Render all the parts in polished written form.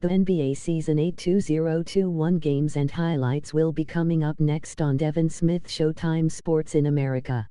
The NBA Season 8 2021 games and highlights will be coming up next on Devin Smith Showtime Sports in America.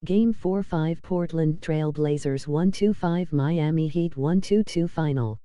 Game 4-5 Portland Trail Blazers 1-5 Miami Heat 1-2 Final.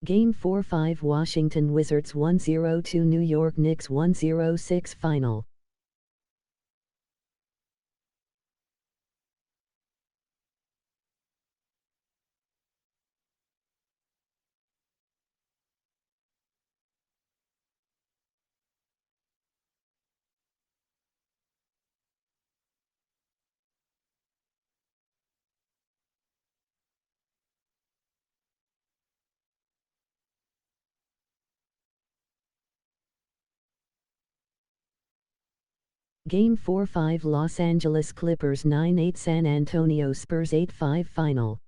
Game 4-5 Washington Wizards 1-0 New York Knicks 1-0-6 Final. Game 4-5 Los Angeles Clippers 9-8 San Antonio Spurs 8-5 Final.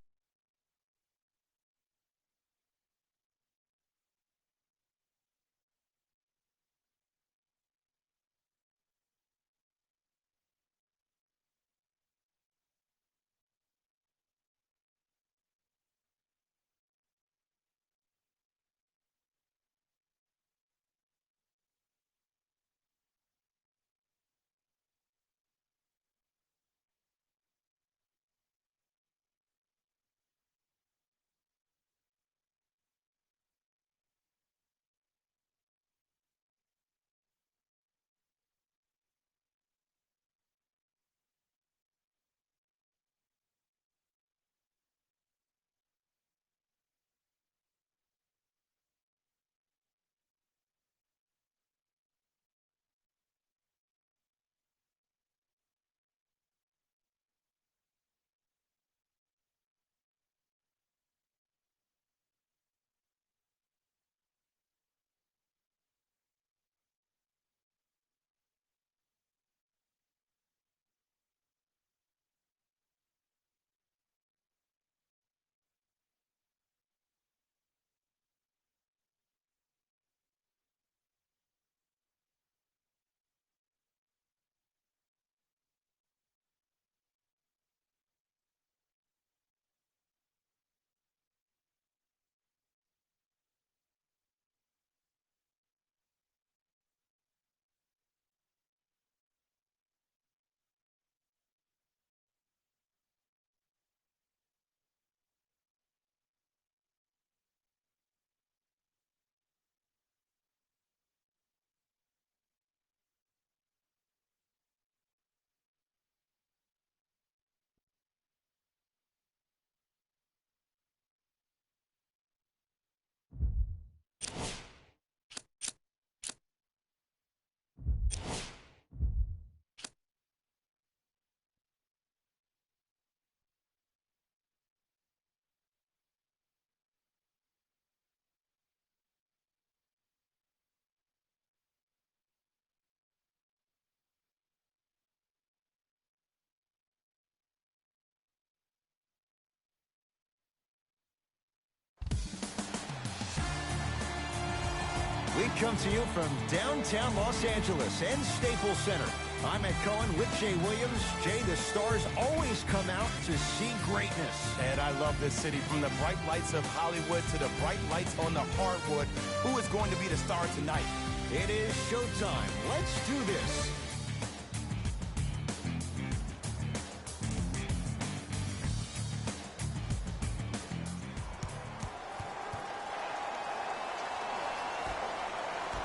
We come to you from downtown Los Angeles and Staples Center. I'm Ed Cohen with Jay Williams. Jay, the stars always come out to see greatness. And I love this city, from the bright lights of Hollywood to the bright lights on the hardwood. Who is going to be the star tonight? It is showtime. Let's do this.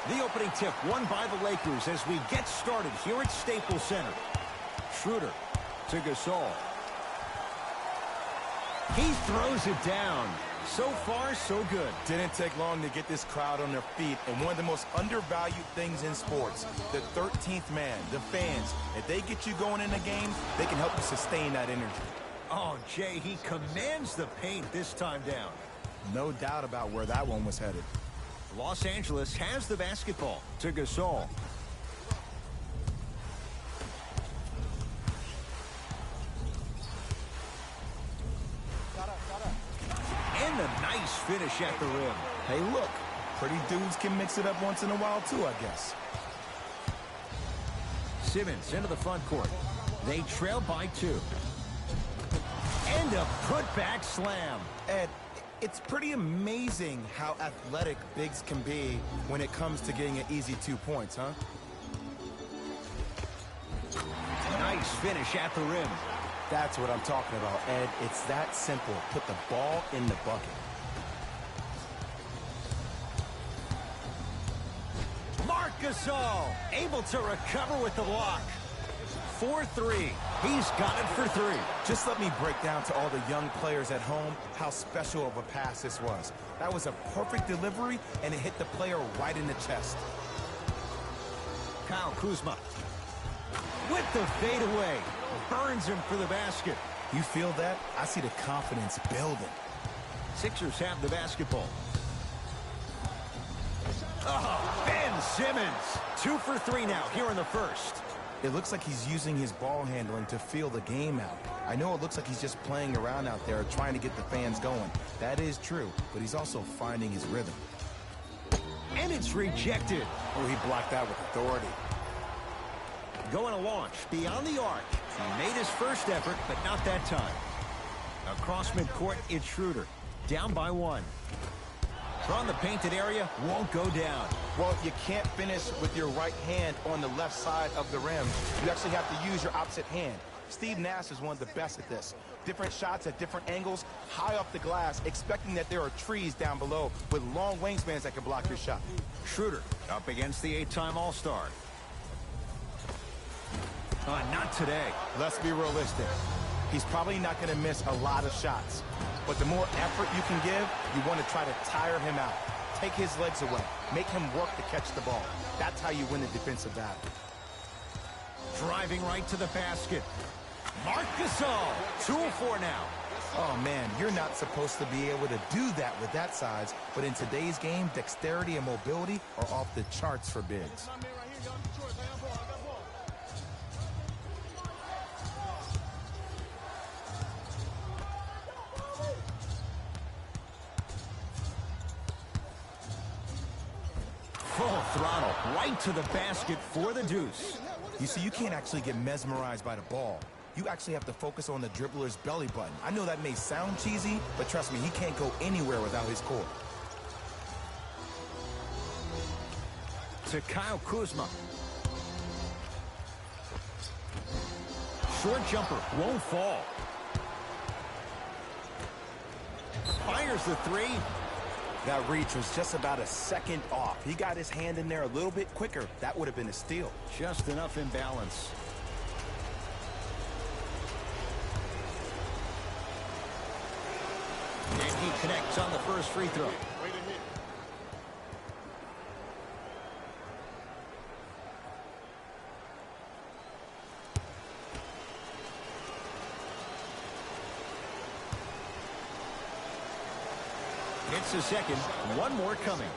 The opening tip won by the Lakers as we get started here at Staples Center. Schroeder to Gasol. He throws it down. So far, so good. Didn't take long to get this crowd on their feet, and one of the most undervalued things in sports, the 13th man, the fans. If they get you going in the game, they can help you sustain that energy. Oh, Jay, he commands the paint this time down. No doubt about where that one was headed. Los Angeles has the basketball to Gasol. And a nice finish at the rim. Hey, look, pretty dudes can mix it up once in a while, too, I guess. Simmons into the front court. They trail by 2. And a putback slam. Ed, it's pretty amazing how athletic bigs can be when it comes to getting an easy 2 points, huh? Nice finish at the rim. That's what I'm talking about, Ed. It's that simple. Put the ball in the bucket. Gasol able to recover with the block. 4-3. He's got it for 3. Just let me break down to all the young players at home how special of a pass this was. That was a perfect delivery, and it hit the player right in the chest. Kyle Kuzma with the fadeaway. Burns him for the basket. You feel that? I see the confidence building. Sixers have the basketball. Oh, Ben Simmons. 2 for 3 now here in the first. It looks like he's using his ball handling to feel the game out. I know it looks like he's just playing around out there trying to get the fans going. That is true, but he's also finding his rhythm. And it's rejected. Oh, he blocked that with authority. Going to launch beyond the arc. He made his first effort, but not that time. Across midcourt, it's Schroeder. Down by 1. From the painted area, won't go down. Well, you can't finish with your right hand on the left side of the rim. You actually have to use your opposite hand. Steve Nash is one of the best at this. Different shots at different angles, high up the glass, expecting that there are trees down below with long wingspans that can block your shot. Schroeder up against the 8-time All-Star. Not today. Let's be realistic. He's probably not going to miss a lot of shots. But the more effort you can give, you want to try to tire him out. Take his legs away. Make him work to catch the ball. That's how you win the defensive battle. Driving right to the basket. Marc Gasol, 2-4 now. Oh, man, you're not supposed to be able to do that with that size. But in today's game, dexterity and mobility are off the charts for bigs. Full throttle, right to the basket for the deuce. You see, you can't actually get mesmerized by the ball. You actually have to focus on the dribbler's belly button. I know that may sound cheesy, but trust me, he can't go anywhere without his core. To Kyle Kuzma. Short jumper, won't fall. Fires the 3. That reach was just about a second off. He got his hand in there a little bit quicker. That would have been a steal. Just enough imbalance. And he connects on the first free throw. It's the second. One more coming.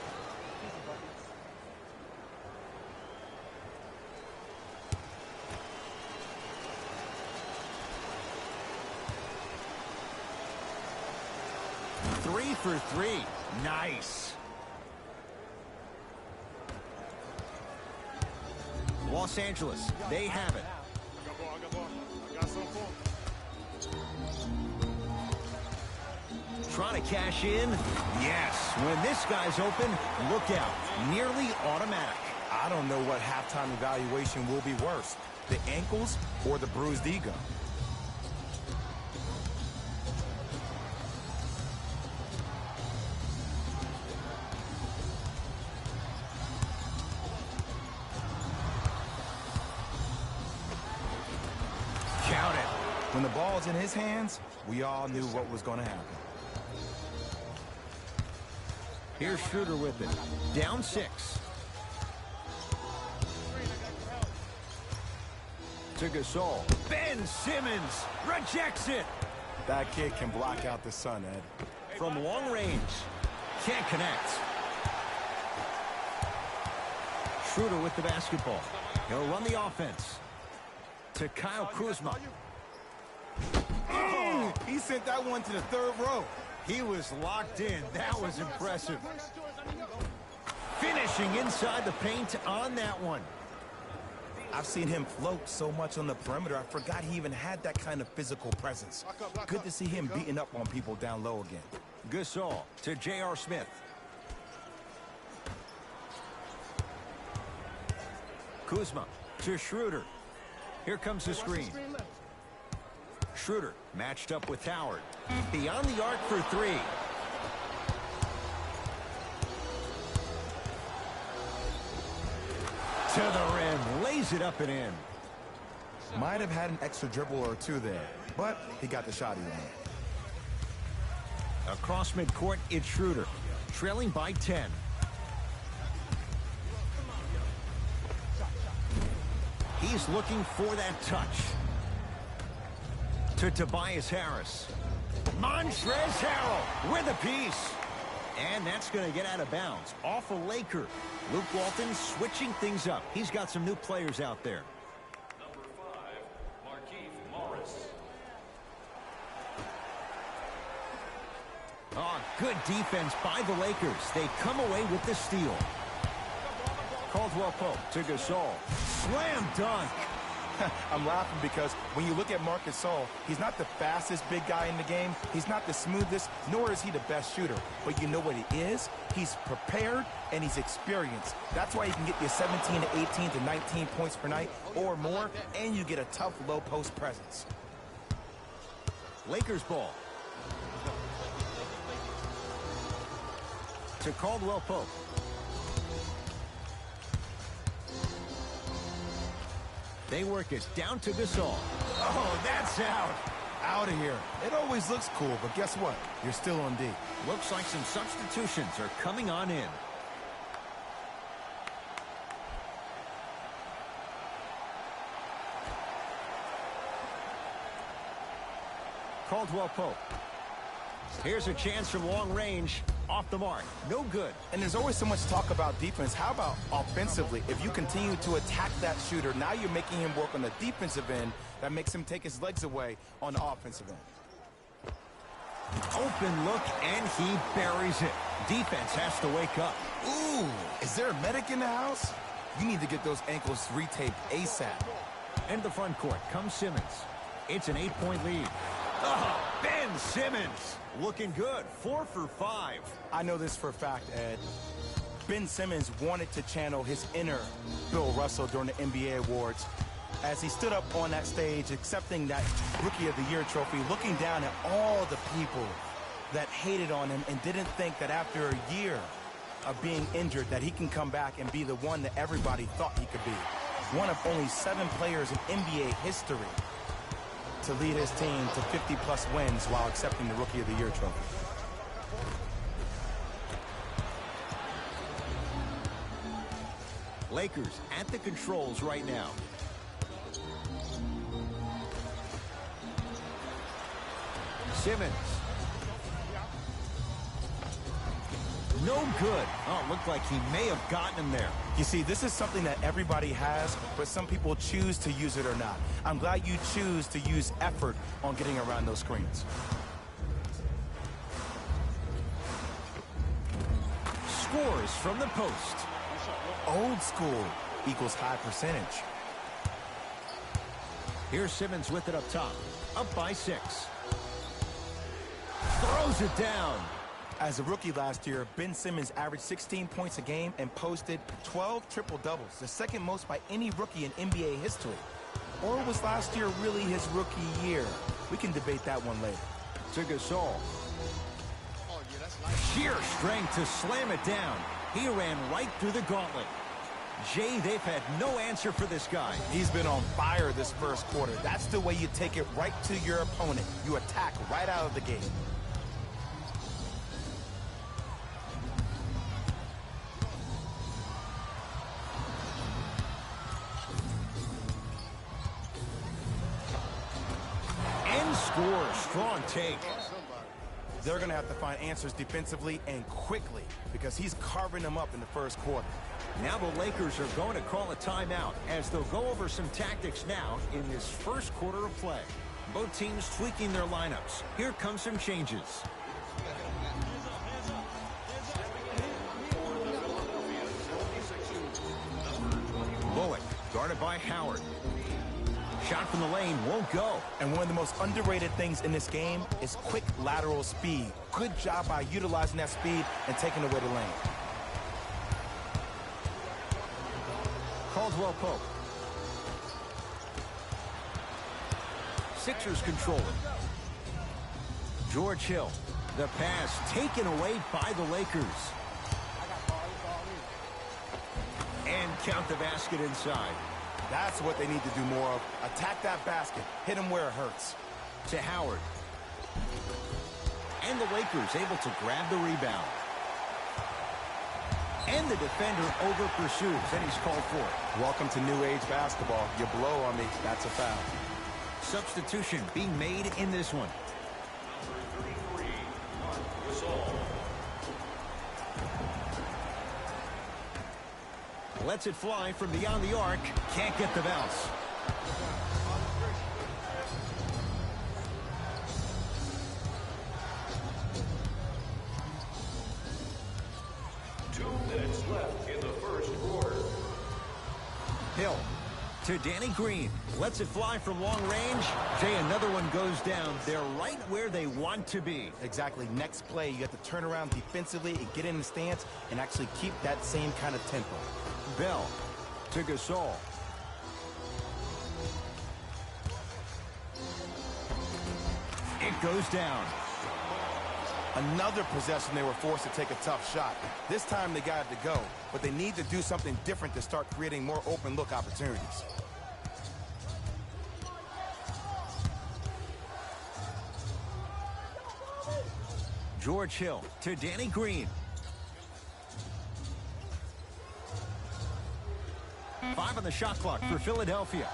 Three for 3. Nice. Los Angeles, they have it. Trying to cash in. Yes. When this guy's open, look out. Nearly automatic. I don't know what halftime evaluation will be worse, the ankles or the bruised ego. Count it. When the ball's in his hands, we all knew what was going to happen. Here's Schroeder with it. Down 6. To Gasol. Ben Simmons rejects it. That kid can block out the sun, Ed. From long range. Can't connect. Schroeder with the basketball. He'll run the offense. To Kyle Kuzma. Oh, he sent that one to the third row. He was locked in. That was impressive. Finishing inside the paint on that one. I've seen him float so much on the perimeter, I forgot he even had that kind of physical presence. Good to see him beating up on people down low again. Gasol to J.R. Smith. Kuzma to Schroeder. Here comes the screen. Schroeder matched up with Howard. Beyond the arc for 3. to the rim, lays it up and in. Might have had an extra dribble or two there, but he got the shot he wanted. Across midcourt, it's Schroeder, trailing by 10. He's looking for that touch. To Tobias Harris. Montrezl Harrell with a piece. And that's going to get out of bounds. Off a Laker. Luke Walton switching things up. He's got some new players out there. Number 5, Markieff Morris. Oh, good defense by the Lakers. They come away with the steal. Caldwell Pope to Gasol. Slam dunk. I'm laughing because when you look at Marc Gasol, he's not the fastest big guy in the game. He's not the smoothest, nor is he the best shooter. But you know what he is? He's prepared and he's experienced. That's why he can get you 17 to 18 to 19 points per night or more, and you get a tough low post presence. Lakers ball. To Caldwell Pope. They work it down to Gasol. Oh, that's out. Out of here. It always looks cool, but guess what? You're still on D. Looks like some substitutions are coming on in. Caldwell Pope. Here's a chance from long range. Off the mark. No good. And there's always so much talk about defense. How about offensively? If you continue to attack that shooter, now you're making him work on the defensive end. That makes him take his legs away on the offensive end. Open look, and he buries it. Defense has to wake up. Ooh, is there a medic in the house? You need to get those ankles retaped ASAP. Into the front court comes Simmons. It's an 8-point lead. Oh, Ben Simmons looking good. 4 for 5. I know this for a fact, Ed. Ben Simmons wanted to channel his inner Bill Russell during the NBA Awards as he stood up on that stage accepting that Rookie of the Year trophy, looking down at all the people that hated on him and didn't think that after a year of being injured that he can come back and be the one that everybody thought he could be. One of only 7 players in NBA history to lead his team to 50-plus wins while accepting the Rookie of the Year trophy. Lakers at the controls right now. Simmons. No good. Oh, it looked like he may have gotten him there. You see, this is something that everybody has, but some people choose to use it or not. I'm glad you choose to use effort on getting around those screens. Scores from the post. Old school equals high percentage. Here's Simmons with it up top. Up by 6. Throws it down. As a rookie last year, Ben Simmons averaged 16 points a game and posted 12 triple-doubles, the second most by any rookie in NBA history. Or was last year really his rookie year? We can debate that one later. To Gasol. Sheer strength to slam it down. He ran right through the gauntlet. Jay, they've had no answer for this guy. He's been on fire this first quarter. That's the way you take it right to your opponent. You attack right out of the gate. Score, strong take. They're going to have to find answers defensively and quickly because he's carving them up in the first quarter. Now the Lakers are going to call a timeout as they'll go over some tactics now in this first quarter of play. Both teams tweaking their lineups. Here come some changes. Bullock guarded by Howard. Shot from the lane won't go. And one of the most underrated things in this game is quick lateral speed. Good job by utilizing that speed and taking away the lane. Caldwell Pope. Sixers control it. George Hill. The pass taken away by the Lakers. And count the basket inside. That's what they need to do more of. Attack that basket. Hit him where it hurts. To Howard. And the Lakers able to grab the rebound. And the defender over-pursues, and he's called for it. Welcome to new age basketball. You blow on me, that's a foul. Substitution being made in this one. Number 33, Marc Gasol. Lets it fly from beyond the arc. Can't get the bounce. Left in the first quarter. Hill to Danny Green. Lets it fly from long range. Jay, another one goes down. They're right where they want to be. Exactly. Next play, you have to turn around defensively and get in the stance and actually keep that same kind of tempo. Bell to Gasol. It goes down. Another possession they were forced to take a tough shot. This time they got it to go, but they need to do something different to start creating more open look opportunities. George Hill to Danny Green. 5 on the shot clock for Philadelphia.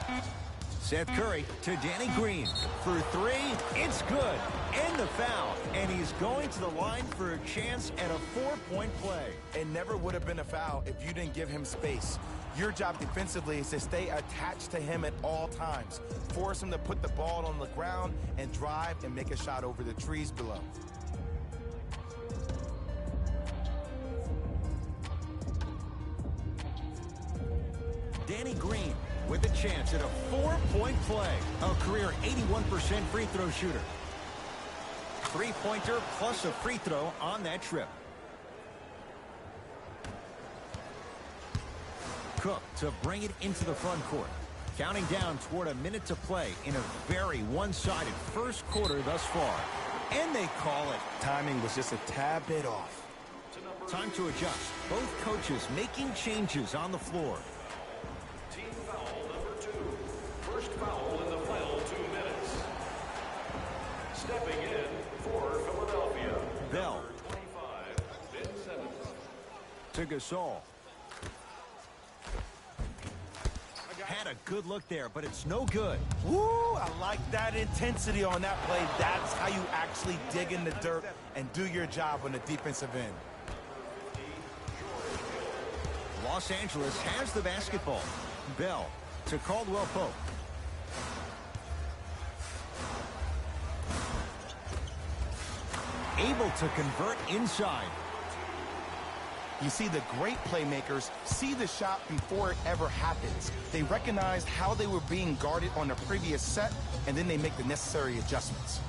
Seth Curry to Danny Green. For 3, it's good. And the foul. And he's going to the line for a chance at a 4-point play. It never would have been a foul if you didn't give him space. Your job defensively is to stay attached to him at all times. Force him to put the ball on the ground and drive and make a shot over the trees below. Danny Green with a chance at a 4-point play. A career 81% free throw shooter. 3-pointer plus a free throw on that trip. Cook to bring it into the front court. Counting down toward a minute to play in a very one-sided first quarter thus far. And they call it. Timing was just a tad bit off. Time to adjust. Both coaches making changes on the floor. Team foul number 2. First foul in the final 2 minutes. Stepping in for Philadelphia. Bell. Number 25, Ben Simmons. To Gasol. Had a good look there, but it's no good. Woo! I like that intensity on that play. That's how you actually dig in the dirt and do your job on the defensive end. Los Angeles has the basketball. Bell to Caldwell Pope. Able to convert inside. You see, the great playmakers see the shot before it ever happens. They recognize how they were being guarded on the previous set, and then they make the necessary adjustments.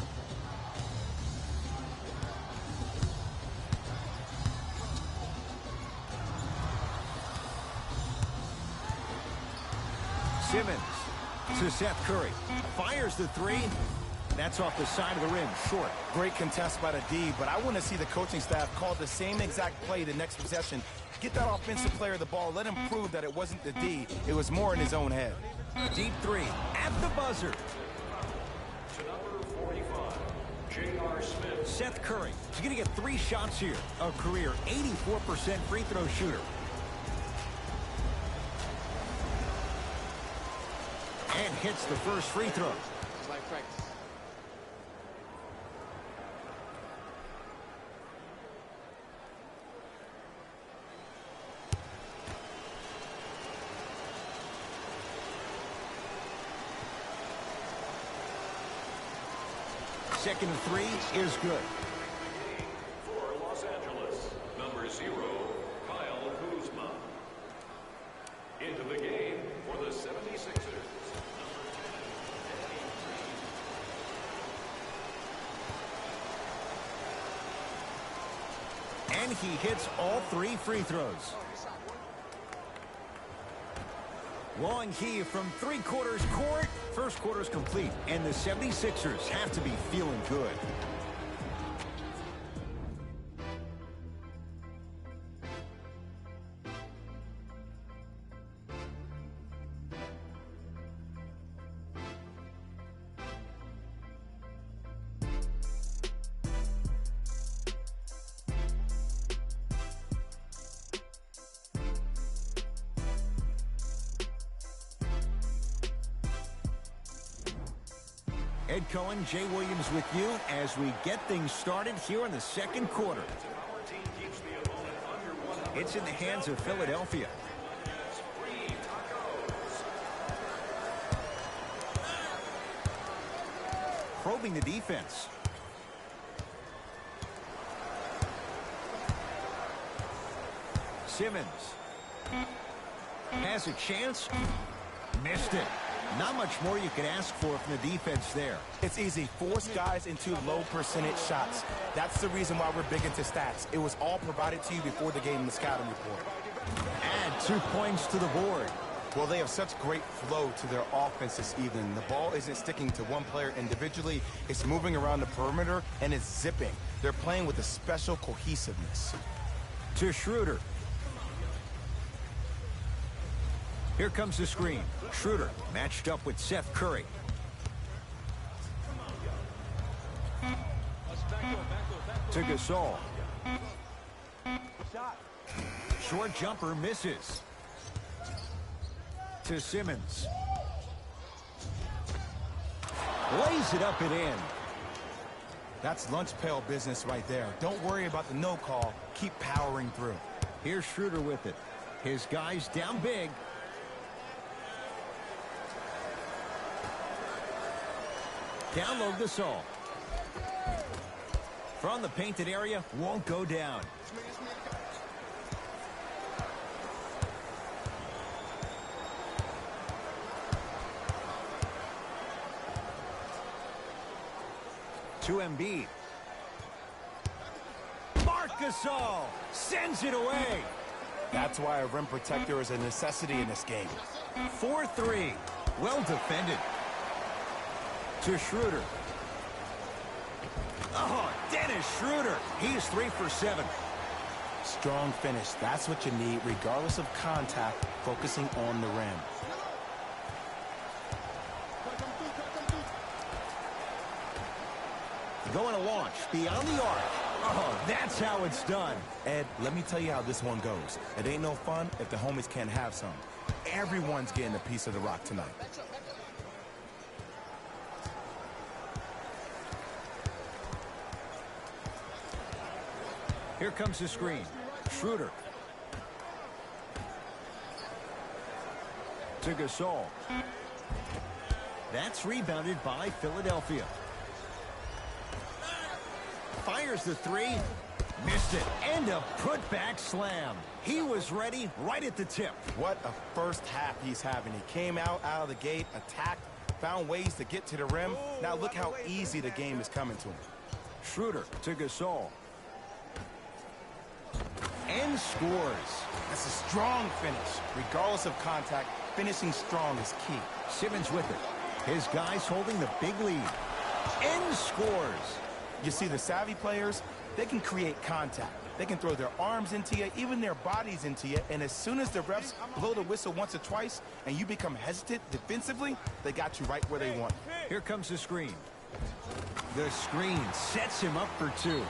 Simmons to Seth Curry. Fires the 3. That's off the side of the rim, short. Great contest by the D, but I want to see the coaching staff call the same exact play the next possession. Get that offensive player the ball. Let him prove that it wasn't the D. It was more in his own head. Deep 3 at the buzzer. To number 45, J.R. Smith. Seth Curry. He's going to get 3 shots here. A career 84% free throw shooter. And hits the first free throw. Like practice. Second and 3 is good. For Los Angeles, number 0, Kyle Kuzma. Into the game for the 76ers. And he hits all 3 free throws. Long heave from 3/4 court. First quarter's complete, and the 76ers have to be feeling good. Ed Cohen, Jay Williams with you as we get things started here in the second quarter. It's in the hands of Philadelphia. Probing the defense. Simmons has a chance. Missed it. Not much more you could ask for from the defense there. It's easy. Force guys into low percentage shots. That's the reason why we're big into stats. It was all provided to you before the game in the scouting report. Add 2 points to the board. Well, they have such great flow to their offense this evening. The ball isn't sticking to one player individually. It's moving around the perimeter, and it's zipping. They're playing with a special cohesiveness. To Schroeder. Here comes the screen. Schroeder matched up with Seth Curry. To Gasol. Short jumper misses. To Simmons. Lays it up and in. That's lunch pail business right there. Don't worry about the no call. Keep powering through. Here's Schroeder with it. His guys down big. Down low Gasol. From the painted area, won't go down. To Embiid. Marc Gasol sends it away. That's why a rim protector is a necessity in this game. 4-3. Well defended. To Schroeder. Oh, Dennis Schroeder. He is 3 for 7. Strong finish. That's what you need, regardless of contact, focusing on the rim. Going to launch beyond the arc. Oh, that's how it's done. Ed, let me tell you how this one goes. It ain't no fun if the homies can't have some. Everyone's getting a piece of the rock tonight. Here comes the screen. Schroeder. To Gasol. That's rebounded by Philadelphia. Fires the 3. Missed it. And a putback slam. He was ready right at the tip. What a first half he's having. He came out of the gate, attacked, found ways to get to the rim. Now look how easy the game is coming to him. Schroeder to Gasol. And scores. That's a strong finish. Regardless of contact, finishing strong is key. Simmons with it. His guys holding the big lead. And scores. You see, the savvy players, they can create contact. They can throw their arms into you, even their bodies into you, and as soon as the refs blow the whistle once or twice and you become hesitant defensively, they got you right where they want. Here comes the screen. The screen sets him up for 2.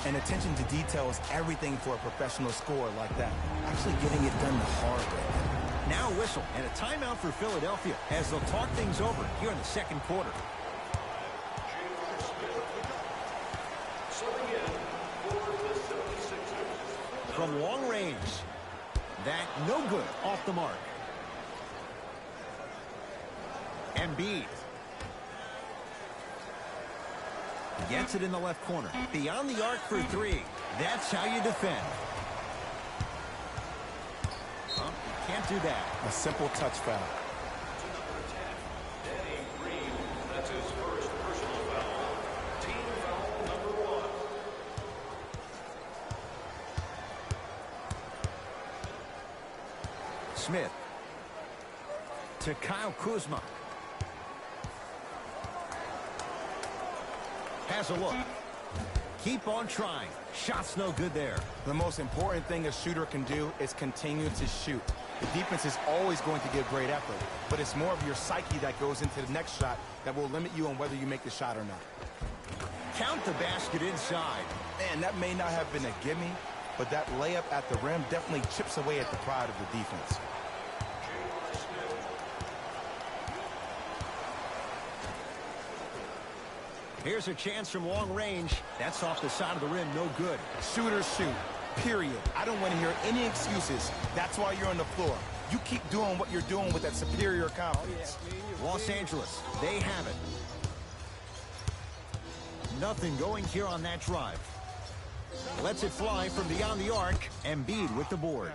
And attention to detail is everything for a professional scorer like that. Actually getting it done the hard way. Now a whistle and a timeout for Philadelphia as they'll talk things over here in the second quarter. From long range. That no good off the mark. Embiid. Gets it in the left corner. Beyond the arc for 3. That's how you defend. Well, you can't do that. A simple touch foul. Danny Green, that's his first personal foul. Team foul number 1. Smith. To Kyle Kuzma. Has a look. Keep on trying. Shot's no good there. The most important thing a shooter can do is continue to shoot. The defense is always going to give great effort, but it's more of your psyche that goes into the next shot that will limit you on whether you make the shot or not. Count the basket inside. Man, that may not have been a gimme, but that layup at the rim definitely chips away at the pride of the defense. Here's a chance from long range. That's off the side of the rim, no good. Shooters shoot, period. I don't want to hear any excuses. That's why you're on the floor. You keep doing what you're doing with that superior confidence. Los Angeles, they have it. Nothing going here on that drive. Lets it fly from beyond the arc. Embiid with the board.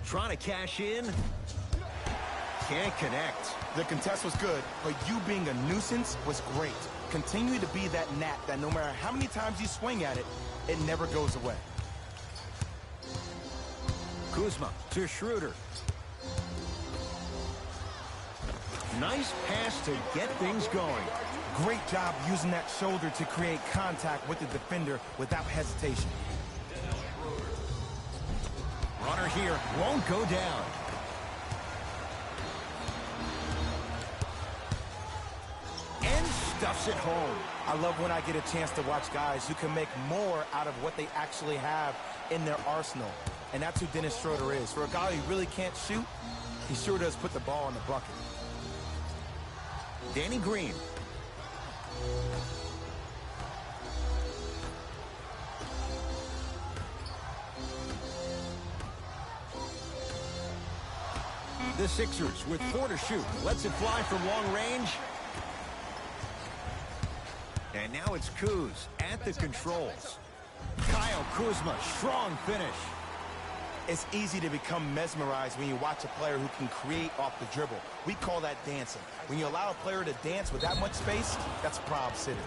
Trying to cash in. Can't connect. The contest was good, but you being a nuisance was great. Continue to be that gnat that no matter how many times you swing at it, it never goes away. Kuzma to Schroeder. Nice pass to get things going. Great job using that shoulder to create contact with the defender without hesitation. Runner here won't go down. And stuffs it home. I love when I get a chance to watch guys who can make more out of what they actually have in their arsenal. And that's who Dennis Schroeder is. For a guy who really can't shoot, he sure does put the ball in the bucket. Danny Green. The Sixers with 4 to shoot. Lets it fly from long range. And now it's Kuz at the controls. Kyle Kuzma, strong finish. It's easy to become mesmerized when you watch a player who can create off the dribble. We call that dancing. When you allow a player to dance with that much space, that's Prob City.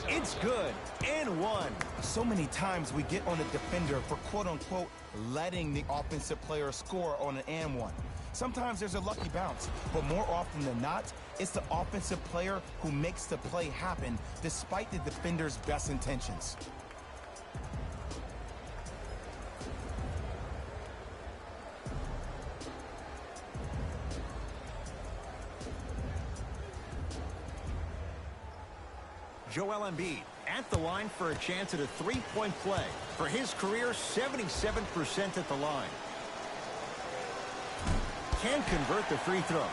It's good. And one. So many times we get on the defender for quote-unquote letting the offensive player score on an and one. Sometimes there's a lucky bounce, but more often than not, it's the offensive player who makes the play happen despite the defender's best intentions. Joel Embiid at the line for a chance at a three-point play. For his career, 77% at the line. Can convert the free throw.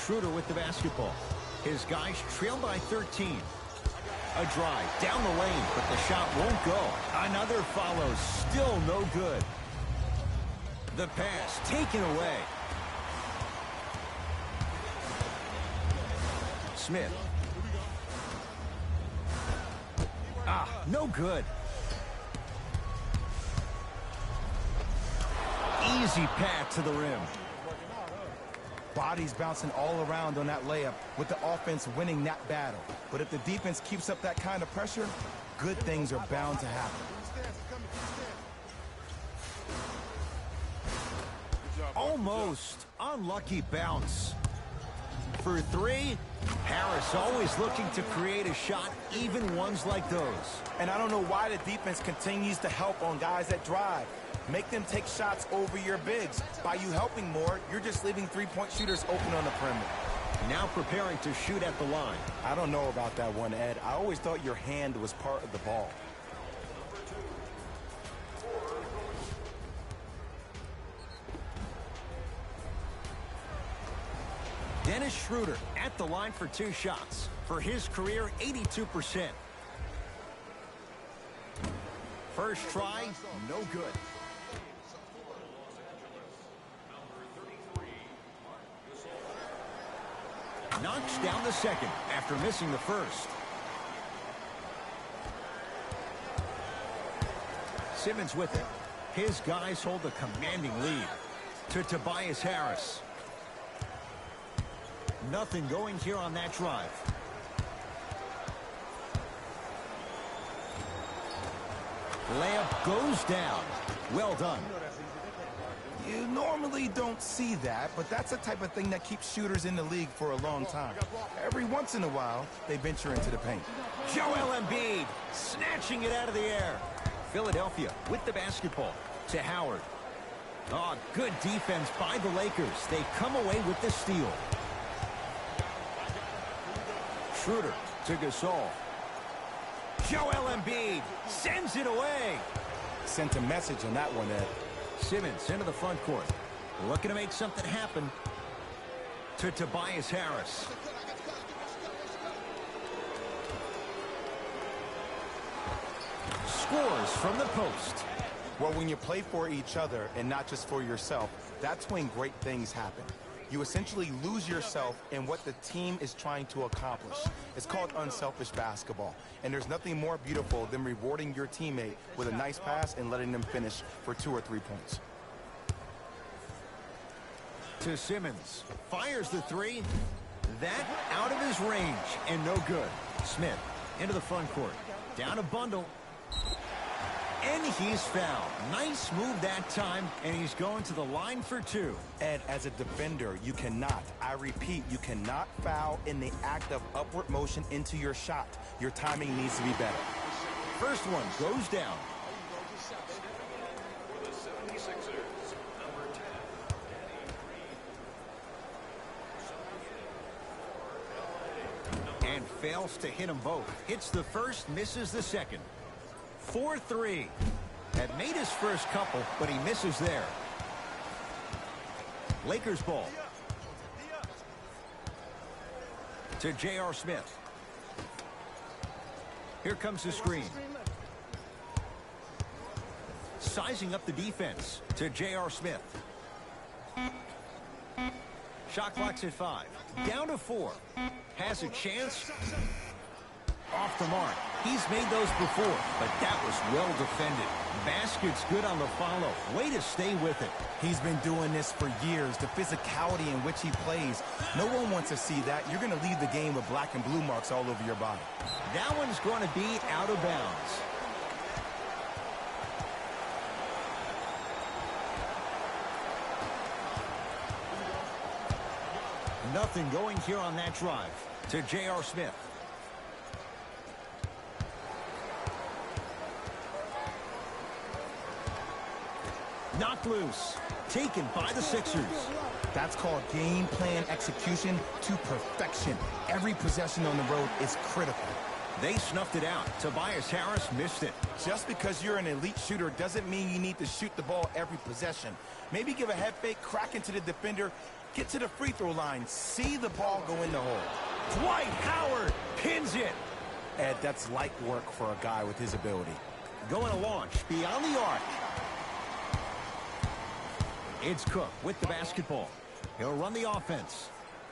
Schroeder with the basketball. His guys trail by 13. A drive down the lane, but the shot won't go. Another follows, still no good. The pass taken away. Smith. No good. Easy path to the rim. Bodies bouncing all around on that layup with the offense winning that battle. But if the defense keeps up that kind of pressure, good things are bound to happen. Almost. Unlucky bounce. For 3, Harris always looking to create a shot, even ones like those. And I don't know why the defense continues to help on guys that drive. Make them take shots over your bigs. By you helping more, you're just leaving three-point shooters open on the perimeter. Now preparing to shoot at the line. I don't know about that one, Ed. I always thought your hand was part of the ball. Dennis Schroeder at the line for 2 shots. For his career, 82%. First try, no good. Knocks down the second after missing the first. Simmons with it. His guys hold a commanding lead. To Tobias Harris. Nothing going here on that drive. Layup goes down. Well done. You normally don't see that, but that's the type of thing that keeps shooters in the league for a long time. Every once in a while, they venture into the paint. Joel Embiid snatching it out of the air. Philadelphia with the basketball to Howard. Oh, good defense by the Lakers. They come away with the steal. Schroeder to Gasol. Joel Embiid sends it away. Sent a message on that one, Ed. Simmons into the front court. Looking to make something happen. To Tobias Harris. scores from the post. Well, when you play for each other and not just for yourself, that's when great things happen. You essentially lose yourself in what the team is trying to accomplish. It's called unselfish basketball. And there's nothing more beautiful than rewarding your teammate with a nice pass and letting them finish for 2 or 3 points. To Simmons. Fires the three. That out of his range and no good. Smith into the front court. Down a bundle. And he's fouled. Nice move that time, and he's going to the line for 2. Ed, as a defender, you cannot, I repeat, you cannot foul in the act of upward motion into your shot. Your timing needs to be better. First one goes down. For the 76ers, number 10. And fails to hit them both. Hits the first, misses the second. 4-3. Had made his first couple, but he misses there. Lakers ball. To J.R. Smith. Here comes the screen. Sizing up the defense to J.R. Smith. Shot clock's at 5. Down to 4. Has a chance. Off the mark. He's made those before, but that was well defended. Basket's good on the follow. Way to stay with it. He's been doing this for years. The physicality in which he plays, no one wants to see that. You're going to leave the game with black and blue marks all over your body. That one's going to be out of bounds. Nothing going here on that drive. To J.R. Smith. Knocked loose. Taken by the Sixers. That's called game plan execution to perfection. Every possession on the road is critical. They snuffed it out. Tobias Harris missed it. Just because you're an elite shooter doesn't mean you need to shoot the ball every possession. Maybe give a head fake, crack into the defender, get to the free throw line, see the ball go in the hole. Dwight Howard pins it. Ed, that's light work for a guy with his ability. Going to launch beyond the arc. It's Cook with the basketball. He'll run the offense.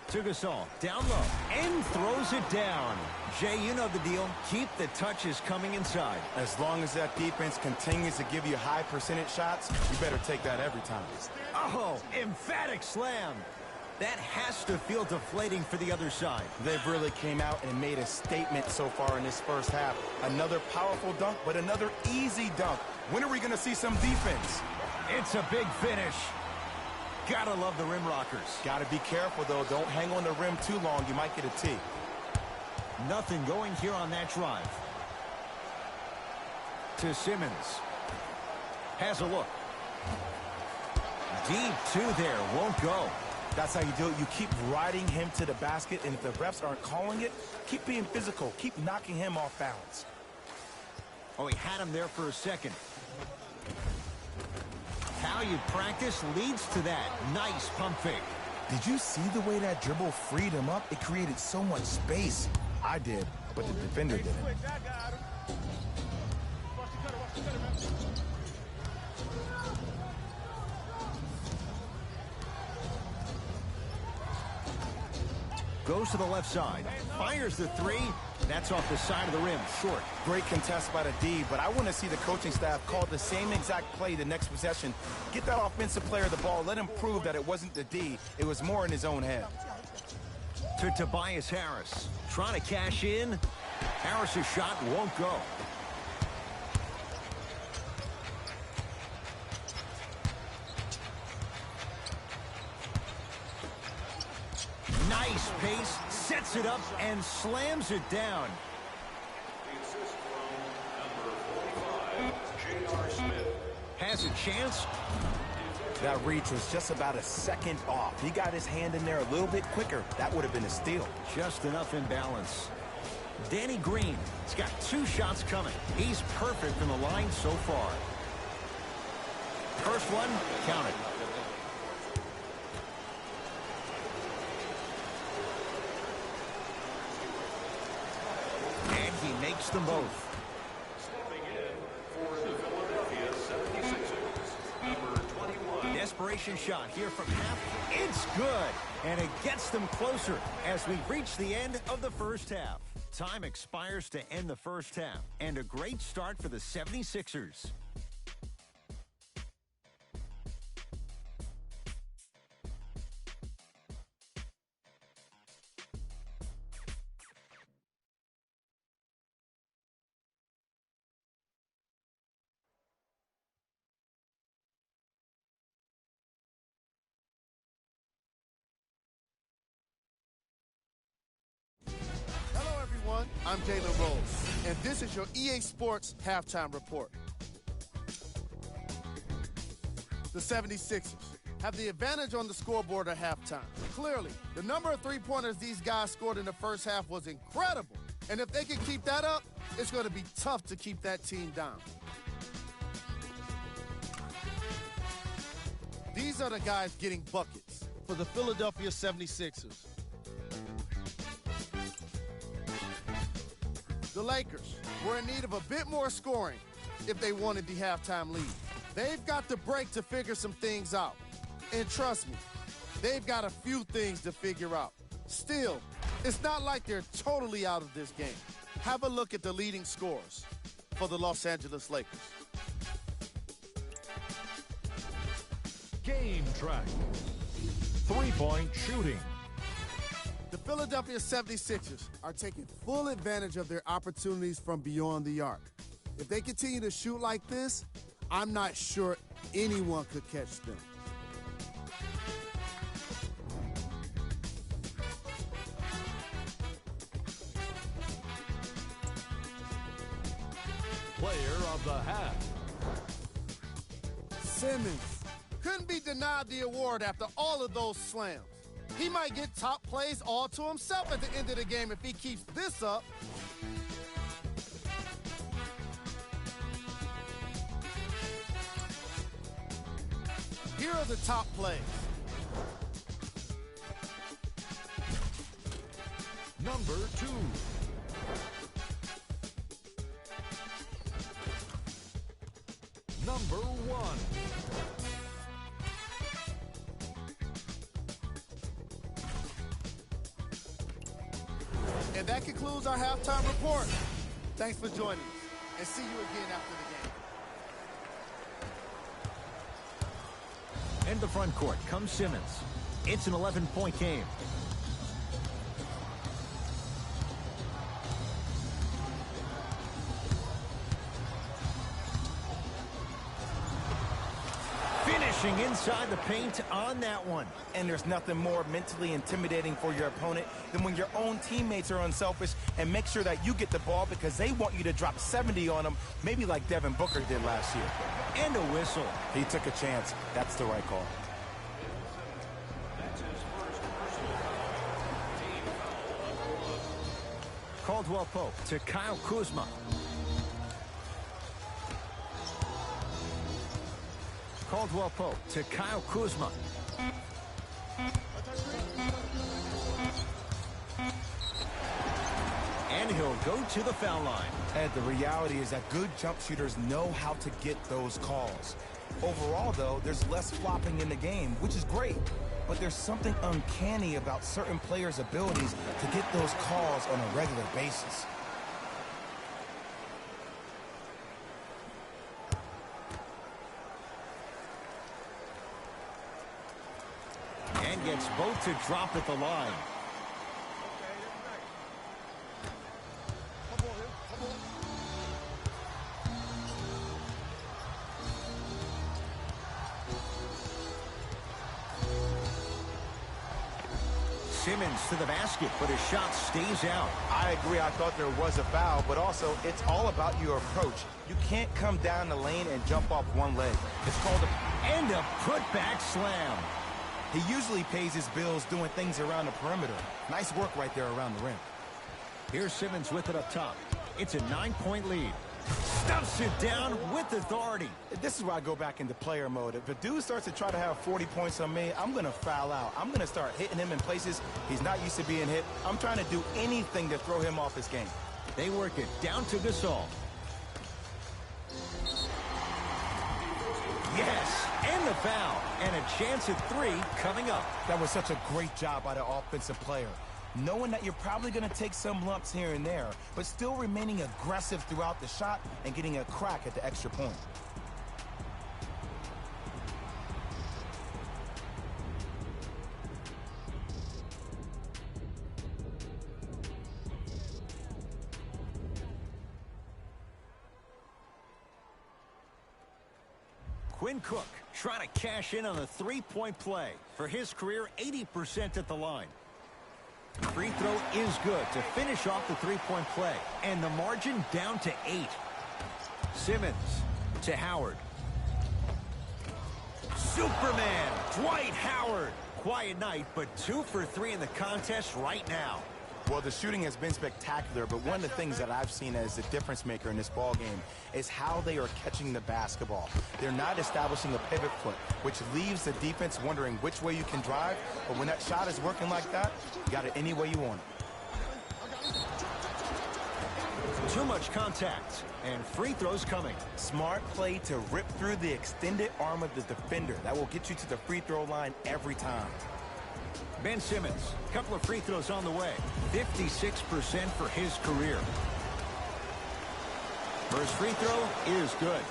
To Gasol, down low, and throws it down. Jay, you know the deal. Keep the touches coming inside. As long as that defense continues to give you high percentage shots, you better take that every time. Oh, emphatic slam. That has to feel deflating for the other side. They've really came out and made a statement so far in this first half. Another powerful dunk, but another easy dunk. When are we going to see some defense? It's a big finish. Gotta love the rim rockers. Gotta be careful, though. Don't hang on the rim too long. You might get a tee. Nothing going here on that drive. To Simmons. Has a look. Deep two there. Won't go. That's how you do it. You keep riding him to the basket, and if the refs aren't calling it, keep being physical. Keep knocking him off balance. Oh, he had him there for a second. How you practice leads to that. Nice pump fake. Did you see the way that dribble freed him up? It created so much space. I did, but the defender didn't. Goes to the left side. Fires the three. That's off the side of the rim. Short. Great contest by the D, but I want to see the coaching staff call the same exact play the next possession. Get that offensive player the ball. Let him prove that it wasn't the D. It was more in his own head. To Tobias Harris. Trying to cash in. Harris's shot won't go. Nice pace, sets it up, and slams it down. The assist from number 45, J.R. Smith. Has a chance. That reach was just about a second off. He got his hand in there a little bit quicker. That would have been a steal. Just enough imbalance. Danny Green has got 2 shots coming. He's perfect from the line so far. First one, count it. And he makes them both. Stepping in desperation shot here from half. It's good, and it gets them closer as we reach the end of the first half. Time expires to end the first half, and a great start for the 76ers. I'm Jalen Rose, and this is your EA Sports Halftime Report. The 76ers have the advantage on the scoreboard at halftime. Clearly, the number of three-pointers these guys scored in the first half was incredible, and if they can keep that up, it's going to be tough to keep that team down. These are the guys getting buckets for the Philadelphia 76ers. The Lakers were in need of a bit more scoring if they wanted the halftime lead. They've got the break to figure some things out. And trust me, they've got a few things to figure out. Still, it's not like they're totally out of this game. Have a look at the leading scorers for the Los Angeles Lakers. Game track. Three-point shooting. The Philadelphia 76ers are taking full advantage of their opportunities from beyond the arc. If they continue to shoot like this, I'm not sure anyone could catch them. Player of the half. Simmons couldn't be denied the award after all of those slams. He might get top plays all to himself at the end of the game if he keeps this up. Here are the top plays. Number 2. Number 1. And that concludes our halftime report. Thanks for joining us, and see you again after the game. In the front court comes Simmons. It's an 11-point game. Finishing inside the paint on that one. And there's nothing more mentally intimidating for your opponent than when your own teammates are unselfish and make sure that you get the ball because they want you to drop 70 on them, maybe like Devin Booker did last year. And a whistle. He took a chance. That's the right call. That's his first personal foul. Team foul. Caldwell Pope to Kyle Kuzma. Caldwell Pope to Kyle Kuzma. And he'll go to the foul line. And the reality is that good jump shooters know how to get those calls. Overall, though, there's less flopping in the game, which is great. But there's something uncanny about certain players' abilities to get those calls on a regular basis. And gets both to drop at the line. Simmons to the basket, but his shot stays out. I agree. I thought there was a foul, but also it's all about your approach. You can't come down the lane and jump off one leg. It's called And a putback slam. He usually pays his bills doing things around the perimeter. Nice work right there around the rim. Here's Simmons with it up top. It's a 9-point lead. Stuffs it down with authority. This is where I go back into player mode. If a dude starts to try to have 40 points on me, I'm going to foul out. I'm going to start hitting him in places he's not used to being hit. I'm trying to do anything to throw him off his game. They work it down to Gasol. Yes, And the foul. And a chance at 3 coming up. That was such a great job by the offensive player. Knowing that you're probably going to take some lumps here and there, but still remaining aggressive throughout the shot and getting a crack at the extra point. Quinn Cook trying to cash in on a three-point play. For his career, 80% at the line. Free throw is good to finish off the three-point play. And the margin down to 8. Simmons to Howard. Superman, Dwight Howard. Quiet night, but 2 for 3 in the contest right now. Well, the shooting has been spectacular, but one of the things that I've seen as the difference maker in this ball game is how they are catching the basketball. They're not establishing a pivot foot, which leaves the defense wondering which way you can drive, but when that shot is working like that, you got it any way you want it. Too much contact, and free throws coming. Smart play to rip through the extended arm of the defender. That will get you to the free throw line every time. Ben Simmons, a couple of free throws on the way. 56% for his career. First free throw is good.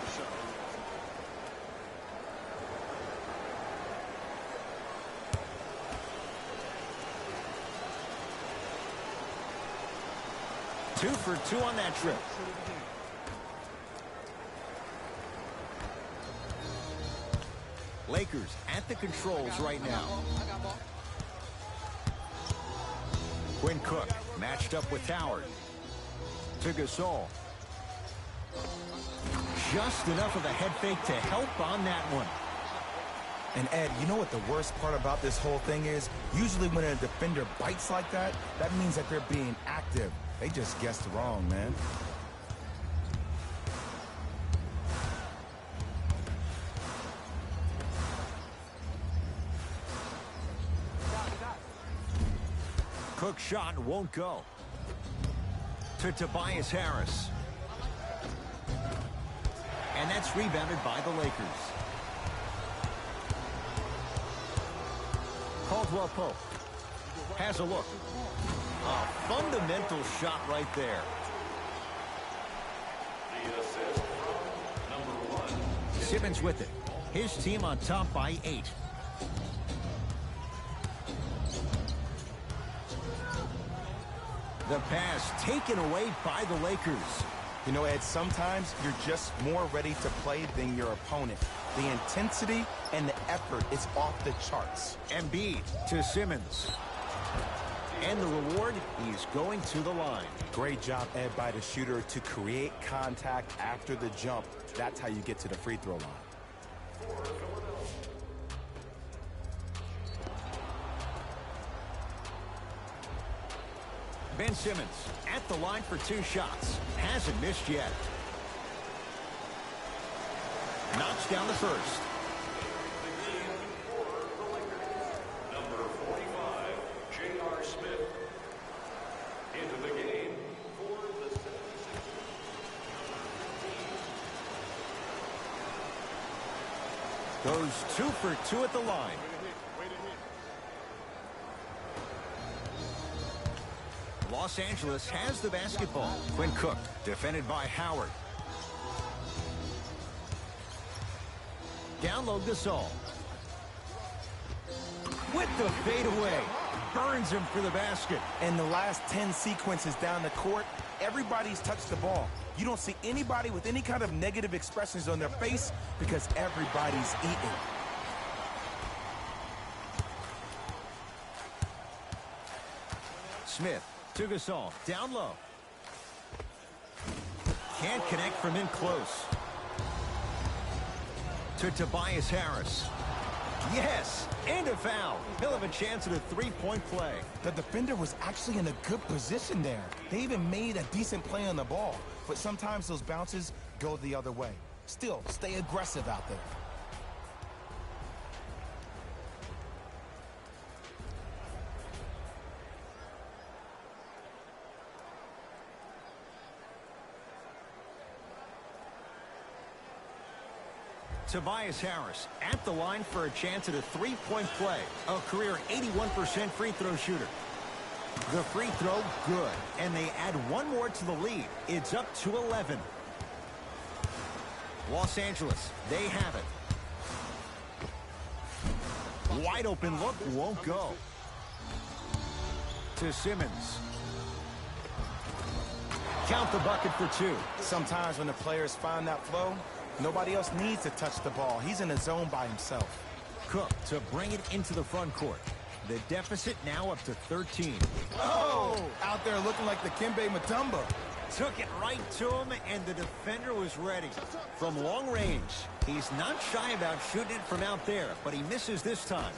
Two for 2 on that trip. Lakers at the controls right now. Quinn Cook matched up with Howard. To Gasol. Just enough of a head fake to help on that one. And Ed, you know what the worst part about this whole thing is? Usually when a defender bites like that, that means that they're being active. They just guessed wrong, man. Cook's shot won't go. To Tobias Harris. And that's rebounded by the Lakers. Caldwell Pope has a look. A fundamental shot right there. The assist from number 1. Simmons with it. His team on top by 8. The pass taken away by the Lakers. You know, Ed, sometimes you're just more ready to play than your opponent. The intensity and the effort is off the charts. Embiid to Simmons. And the reward, he's going to the line. Great job, Ed, by the shooter to create contact after the jump. That's how you get to the free throw line. Ben Simmons at the line for 2 shots. Hasn't missed yet. Knocks down the first. Number 45, J.R. Smith. Into the game for the 76ers. Goes 2 for 2 at the line. Los Angeles has the basketball. Quinn Cook, defended by Howard. Down low, Gasol. With the fadeaway. Burns him for the basket. And the last 10 sequences down the court, everybody's touched the ball. You don't see anybody with any kind of negative expressions on their face because everybody's eating. Smith to Gasol, down low. Can't connect from in close. To Tobias Harris. Yes, and a foul. He'll have a chance at a three-point play. The defender was actually in a good position there. They even made a decent play on the ball, but sometimes those bounces go the other way. Still, stay aggressive out there. Tobias Harris at the line for a chance at a three-point play. A career 81% free throw shooter. The free throw, good. And they add one more to the lead. It's up to 11. Los Angeles, they have it. Wide open look, won't go. To Simmons. Count the bucket for two. Sometimes when the players find that flow, nobody else needs to touch the ball. He's in a zone by himself. Cook to bring it into the front court. The deficit now up to 13. Oh! Out there looking like the Kimbe Mutombo. Took it right to him, and the defender was ready. From long range, he's not shy about shooting it from out there, but he misses this time.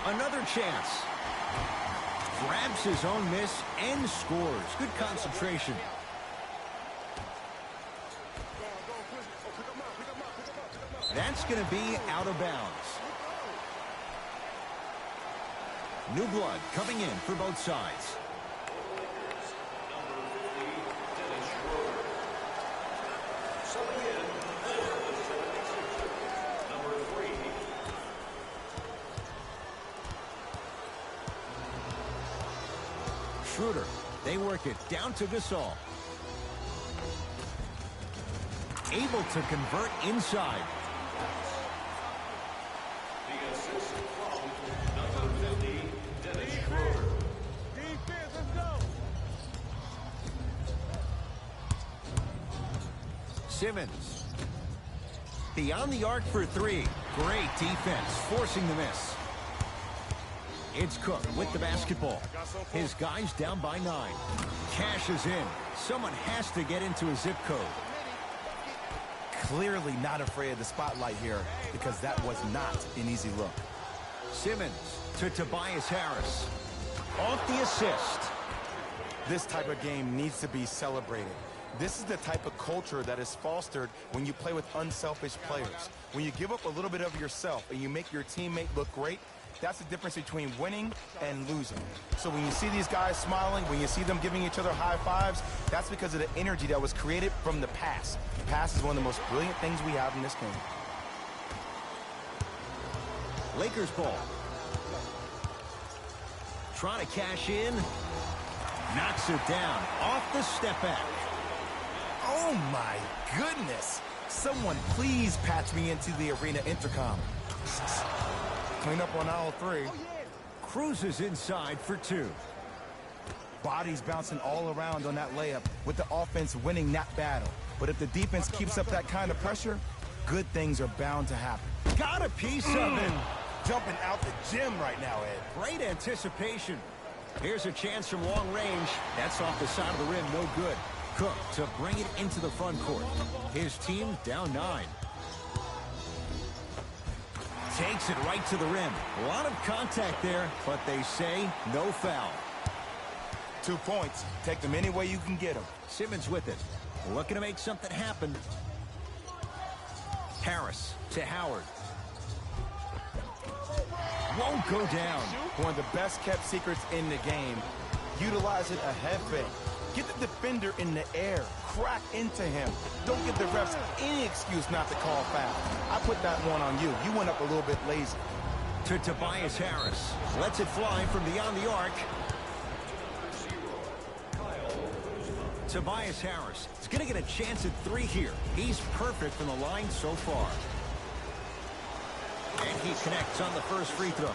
Another chance. Grabs his own miss and scores. Good concentration. That's going to be out of bounds. New blood coming in for both sides. Schroeder, they work it down to Gasol. Able to convert inside. The assist from number 50, Dennis Schroeder. Defense, let's go. Simmons. Beyond the arc for three. Great defense, forcing the miss. It's Cook with the basketball. His guys down by 9. Cashes in. Someone has to get into a zip code. Clearly not afraid of the spotlight here because that was not an easy look. Simmons to Tobias Harris. Off the assist. This type of game needs to be celebrated. This is the type of culture that is fostered when you play with unselfish players. When you give up a little bit of yourself and you make your teammate look great, that's the difference between winning and losing. So when you see these guys smiling, when you see them giving each other high fives, that's because of the energy that was created from the pass. The pass is one of the most brilliant things we have in this game. Lakers ball. Trying to cash in. Knocks it down. Off the step back. Oh my goodness. Someone please patch me into the arena intercom. Clean up on aisle 3. Cruises inside for 2. Bodies bouncing all around on that layup with the offense winning that battle. But if the defense keeps up that kind of pressure, good things are bound to happen. Got a piece of it. Jumping out the gym right now, Ed. Great anticipation. Here's a chance from long range. That's off the side of the rim, no good. Cook to bring it into the front court. His team down 9. Takes it right to the rim. A lot of contact there, but they say no foul. 2 points. Take them any way you can get them. Simmons with it. Looking to make something happen. Harris to Howard. Won't go down. One of the best kept secrets in the game. Utilizing a head fake. Get the defender in the air. Crack into him. Don't give the refs any excuse not to call foul. I put that one on you. You went up a little bit lazy. To Tobias Harris. Lets it fly from beyond the arc. Tobias Harris is going to get a chance at 3 here. He's perfect from the line so far. And he connects on the first free throw.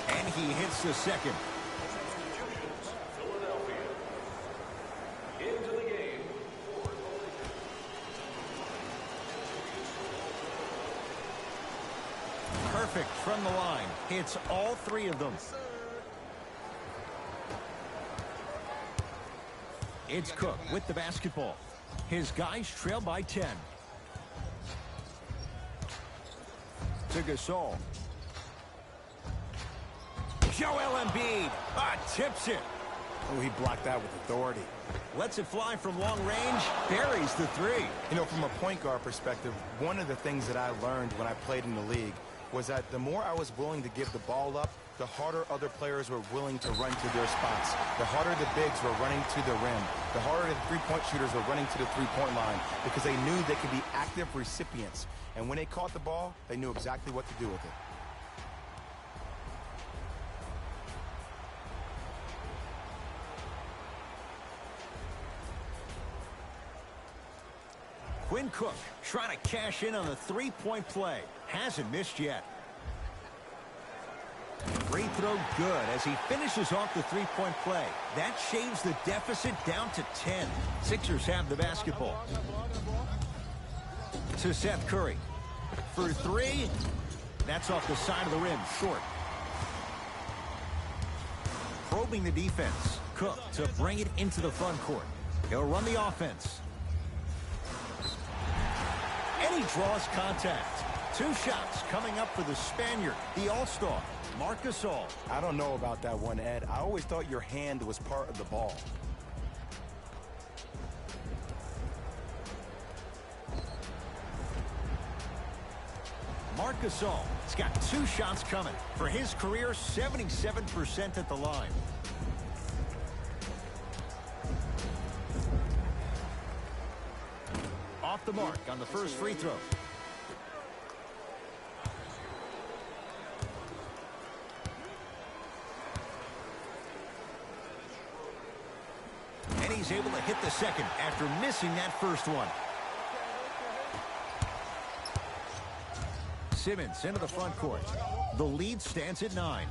And he hits the second. Philadelphia. Into the game. Perfect from the line. Hits all 3 of them. It's Cook with the basketball. His guys trail by 10. To Gasol. Joel Embiid tips it. Oh, he blocked that with authority. Lets it fly from long range, buries the three. You know, from a point guard perspective, one of the things that I learned when I played in the league was that the more I was willing to give the ball up, the harder other players were willing to run to their spots. The harder the bigs were running to the rim. The harder the three-point shooters were running to the three-point line because they knew they could be active recipients. And when they caught the ball, they knew exactly what to do with it. Quinn Cook trying to cash in on the three-point play. Hasn't missed yet. Free throw good as he finishes off the three-point play. That shaves the deficit down to 10. Sixers have the basketball. To Seth Curry. For three. That's off the side of the rim. Short. Probing the defense. Cook to bring it into the front court. He'll run the offense. And he draws contact. Two shots coming up for the Spaniard, the All-Star, Marc Gasol. I don't know about that one, Ed. I always thought your hand was part of the ball. Marc Gasol has got two shots coming. For his career, 77% at the line. Off the mark on the first free throw. And he's able to hit the second after missing that first one. Simmons into the front court. The lead stands at 9.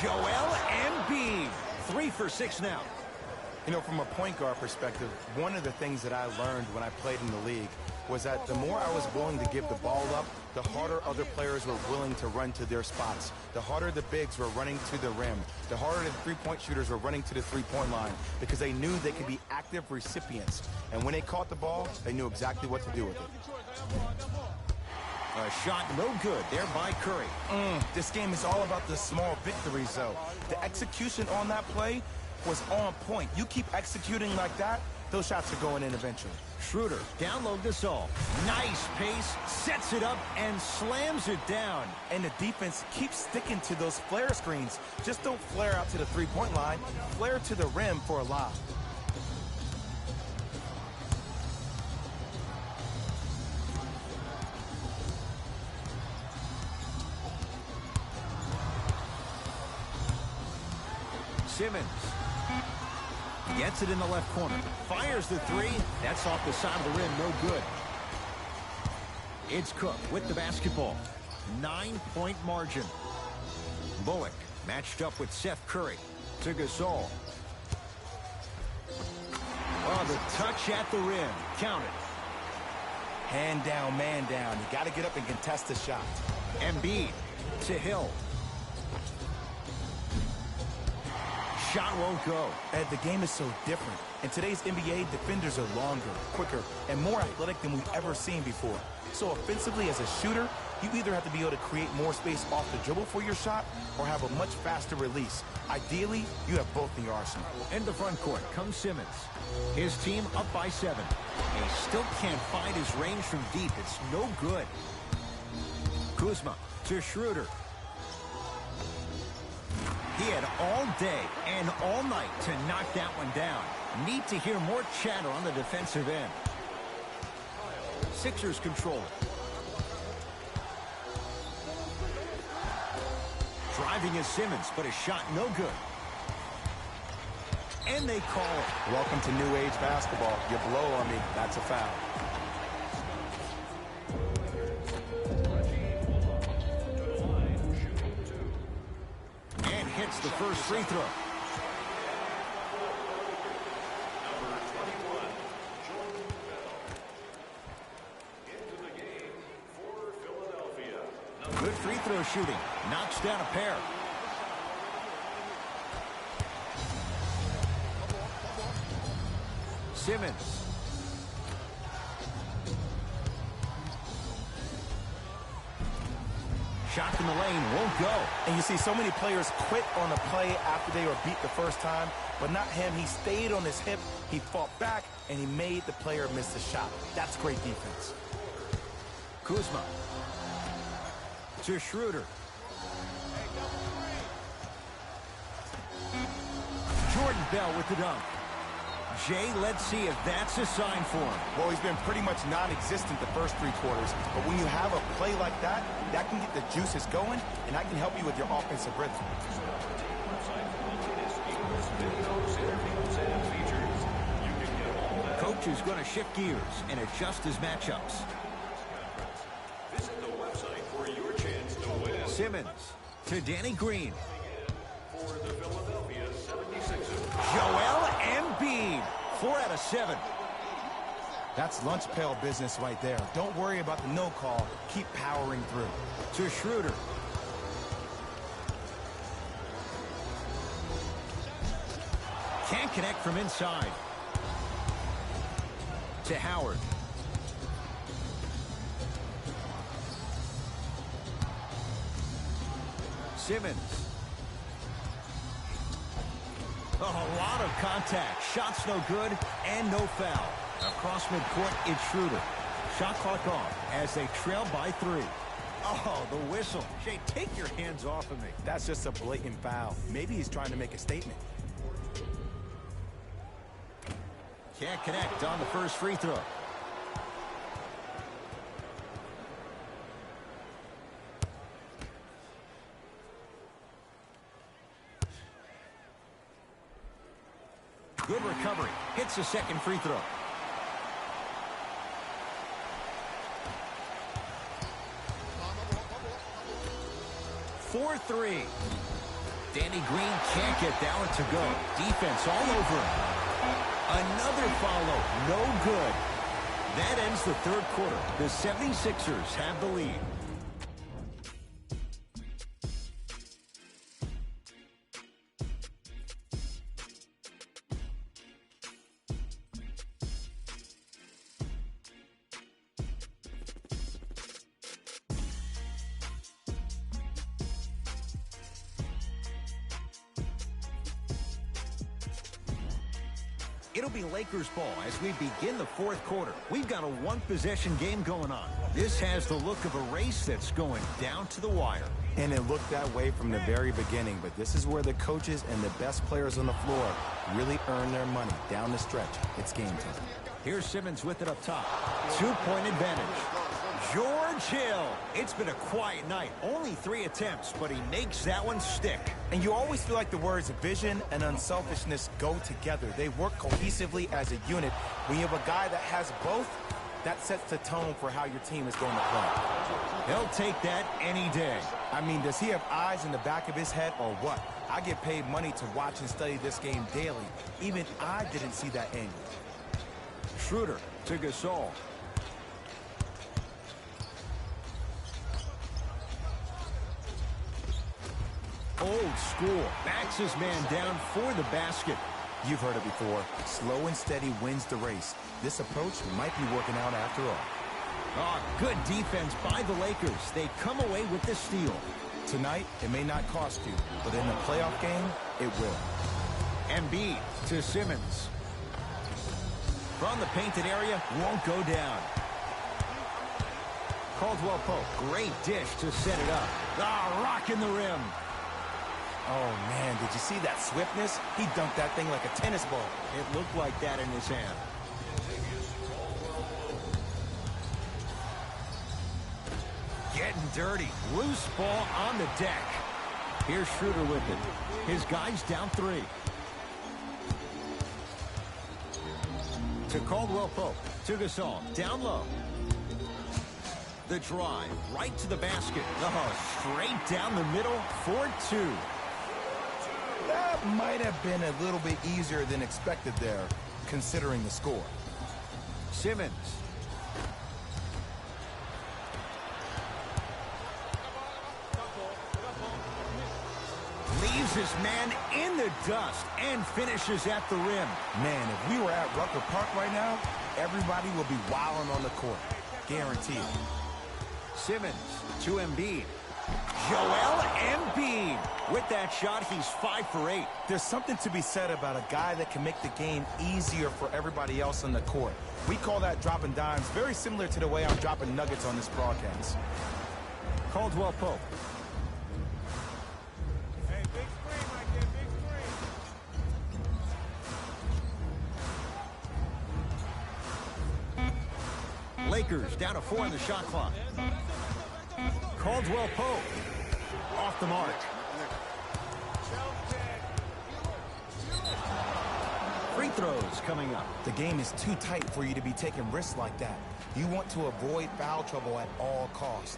Joel Embiid. 3 for 6 now. You know, from a point guard perspective, one of the things that I learned when I played in the league was that the more I was willing to give the ball up, the harder other players were willing to run to their spots. The harder the bigs were running to the rim. The harder the three-point shooters were running to the three-point line because they knew they could be active recipients. And when they caught the ball, they knew exactly what to do with it. A shot no good there by Curry. This game is all about the small victories, though. The execution on that play was on point. You keep executing like that, those shots are going in eventually. Schroeder down low Gasol. Nice pace, sets it up and slams it down. And the defense keeps sticking to those flare screens. Just don't flare out to the three-point line. Flare to the rim for a lob. Simmons gets it in the left corner. Fires the three. That's off the side of the rim. No good. It's Cook with the basketball. 9-point margin. Bullock matched up with Seth Curry. To Gasol. Oh, the touch at the rim. Count it. Hand down, man down. You got to get up and contest the shot. Embiid to Hill. Shot won't go. Ed, the game is so different. In today's NBA, defenders are longer, quicker, and more athletic than we've ever seen before. So offensively, as a shooter, you either have to be able to create more space off the dribble for your shot or have a much faster release. Ideally, you have both in your arsenal. In the front court comes Simmons. His team up by 7. And he still can't find his range from deep. It's no good. Kuzma to Schroeder. He had all day and all night to knock that one down. Need to hear more chatter on the defensive end. Sixers control it. Driving is Simmons, but his shot no good. And they call it. Welcome to new age basketball. You blow on me, that's a foul. And hits the first free throw. Good free throw shooting. Knocks down a pair. Simmons. Shot from the lane won't go. And you see so many players quit on a play after they were beat the first time, but not him. He stayed on his hip, he fought back, and he made the player miss the shot. That's great defense. Kuzma to Schroeder. Jordan Bell with the dunk. Jay, let's see if that's a sign for him. Well, he's been pretty much non-existent the first 3 quarters, but when you have a play like that, that can get the juices going, and that can help you with your offensive rhythm. Coach is going to shift gears and adjust his matchups. Visit the website for your chance to win. Simmons to Danny Green. For the Philadelphia 76ers. Joel Embiid. 4 out of 7. That's lunch pail business right there. Don't worry about the no call. Keep powering through. To Schroeder. Can't connect from inside. To Howard. Simmons. A lot of contact. Shots no good and no foul. Across midcourt, it's Schroeder. Shot clock off as they trail by 3. Oh, the whistle. Jay, take your hands off of me. That's just a blatant foul. Maybe he's trying to make a statement. Can't connect on the first free throw. Good recovery. Hits the second free throw. For 3. Danny Green can't get that one to go. Defense all over him. Another follow. No good. That ends the third quarter. The 76ers have the lead. It'll be Lakers ball as we begin the fourth quarter. We've got a one-possession game going on. This has the look of a race that's going down to the wire. And it looked that way from the very beginning, but this is where the coaches and the best players on the floor really earn their money. Down the stretch, it's game time. Here's Simmons with it up top. 2-point advantage. George Hill. It's been a quiet night. Only 3 attempts, but he makes that one stick. And you always feel like the words vision and unselfishness go together. They work cohesively as a unit. When you have a guy that has both, that sets the tone for how your team is going to play. He'll take that any day. I mean, does he have eyes in the back of his head or what? I get paid money to watch and study this game daily. Even I didn't see that angle. Schroeder to Gasol. Old school. Backs his man down for the basket. You've heard it before. Slow and steady wins the race. This approach might be working out after all. Oh, good defense by the Lakers. They come away with the steal. Tonight, it may not cost you, but in the playoff game, it will. Embiid to Simmons. From the painted area, won't go down. Caldwell Pope, great dish to set it up. Ah, rocking the rim. Oh, man, did you see that swiftness? He dunked that thing like a tennis ball. It looked like that in his hand. Getting dirty. Loose ball on the deck. Here's Schroeder with it. His guys down 3. To Caldwell Pope. To Gasol. Down low. The drive. Right to the basket. Oh, straight down the middle for 2. That might have been a little bit easier than expected there, considering the score. Simmons. Leaves his man in the dust and finishes at the rim. Man, if we were at Rucker Park right now, everybody would be wilding on the court. Guaranteed. Simmons to Embiid. Joel Embiid. With that shot, he's 5 for 8. There's something to be said about a guy that can make the game easier for everybody else on the court. We call that dropping dimes, very similar to the way I'm dropping nuggets on this broadcast. Caldwell Pope. Hey, big screen right there, big screen. Lakers down to 4 on the shot clock. Caldwell Pope. Off the mark. Free throws coming up. The game is too tight for you to be taking risks like that. You want to avoid foul trouble at all costs.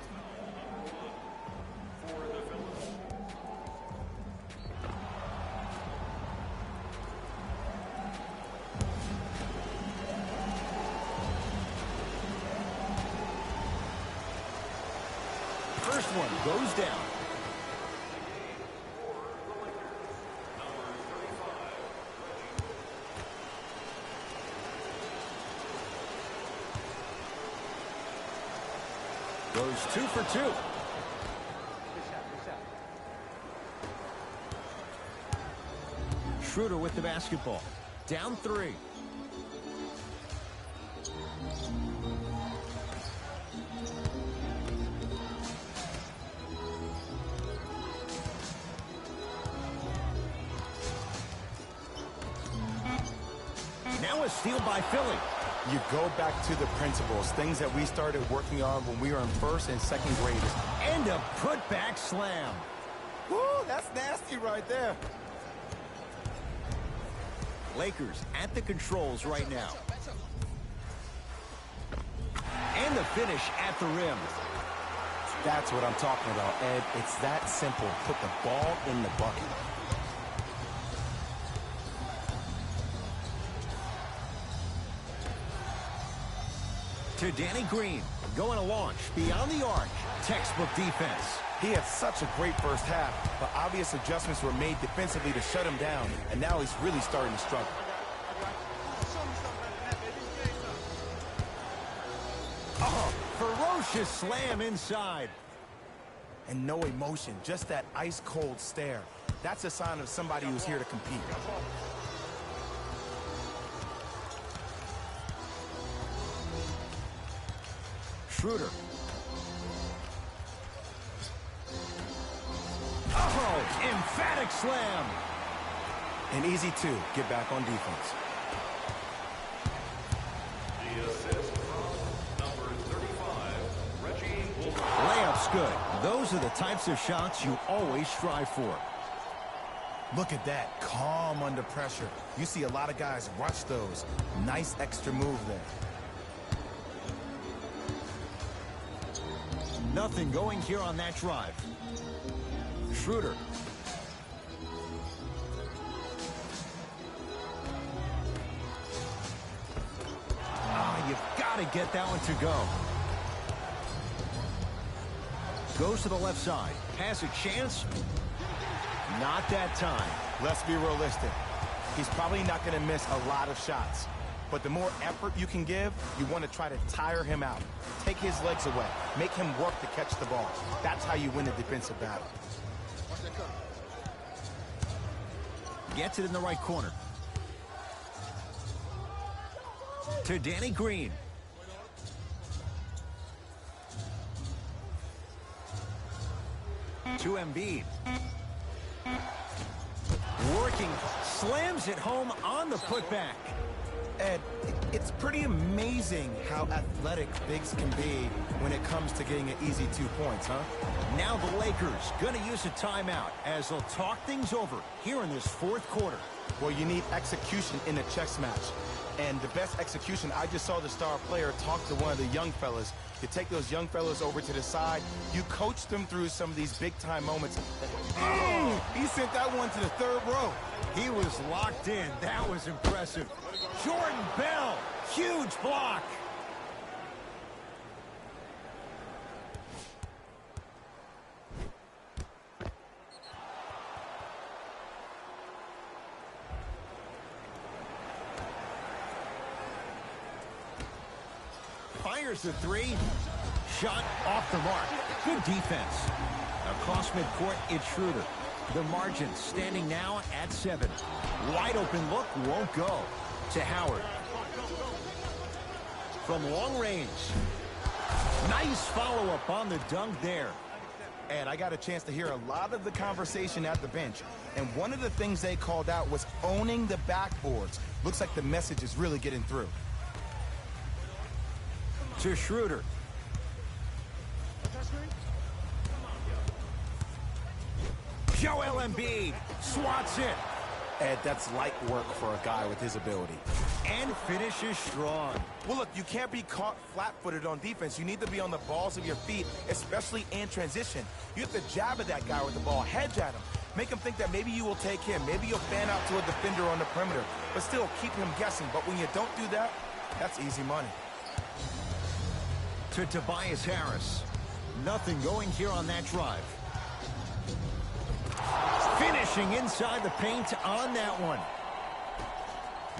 First one goes down. Goes 2 for 2. Schroeder with the basketball. Down 3. Now a steal by Philly. You go back to the principles, things that we started working on when we were in first and second grade. And a putback slam. Woo, that's nasty right there. Lakers at the controls right now. And the finish at the rim. That's what I'm talking about, Ed. It's that simple. Put the ball in the bucket. To Danny Green, going to launch beyond the arc. Textbook defense. He had such a great first half, but obvious adjustments were made defensively to shut him down, and now he's really starting to struggle. Oh, ferocious slam inside. And no emotion, just that ice-cold stare. That's a sign of somebody who's here to compete. Schroeder. Oh, emphatic slam. And easy, too. Get back on defense. The assist from number 35, Reggie Bullock. Layup's good. Those are the types of shots you always strive for. Look at that. Calm under pressure. You see a lot of guys rush those. Nice extra move there. Nothing going here on that drive. Schroeder. Ah, you've got to get that one to go. Goes to the left side. Has a chance. Not that time. Let's be realistic. He's probably not going to miss a lot of shots. But the more effort you can give, you want to try to tire him out. Take his legs away. Make him work to catch the ball. That's how you win a defensive battle. Gets it in the right corner. To Danny Green. To Embiid. Working. Slams it home on the putback. Ed, it's pretty amazing how athletic bigs can be when it comes to getting an easy 2 points, huh? Now the Lakers going to use a timeout as they'll talk things over here in this fourth quarter. Well, you need execution in a chess match. And the best execution, I just saw the star player talk to one of the young fellas. You take those young fellas over to the side. You coach them through some of these big-time moments. Oh, he sent that one to the third row. He was locked in. That was impressive. Jordan Bell, huge block. Fires the three. Shot off the mark. Good defense. Across midcourt, it's Schroeder. The margin standing now at 7. Wide open look won't go. To Howard. From long range. Nice follow-up on the dunk there. And I got a chance to hear a lot of the conversation at the bench. And one of the things they called out was owning the backboards. Looks like the message is really getting through. To Schroeder. Joel Embiid swats it. Ed, that's light work for a guy with his ability. And finishes strong. Well, look, you can't be caught flat-footed on defense. You need to be on the balls of your feet, especially in transition. You have to jab at that guy with the ball, hedge at him. Make him think that maybe you will take him. Maybe you'll fan out to a defender on the perimeter, but still keep him guessing. But when you don't do that, that's easy money. To Tobias Harris. Nothing going here on that drive. Finishing inside the paint on that one.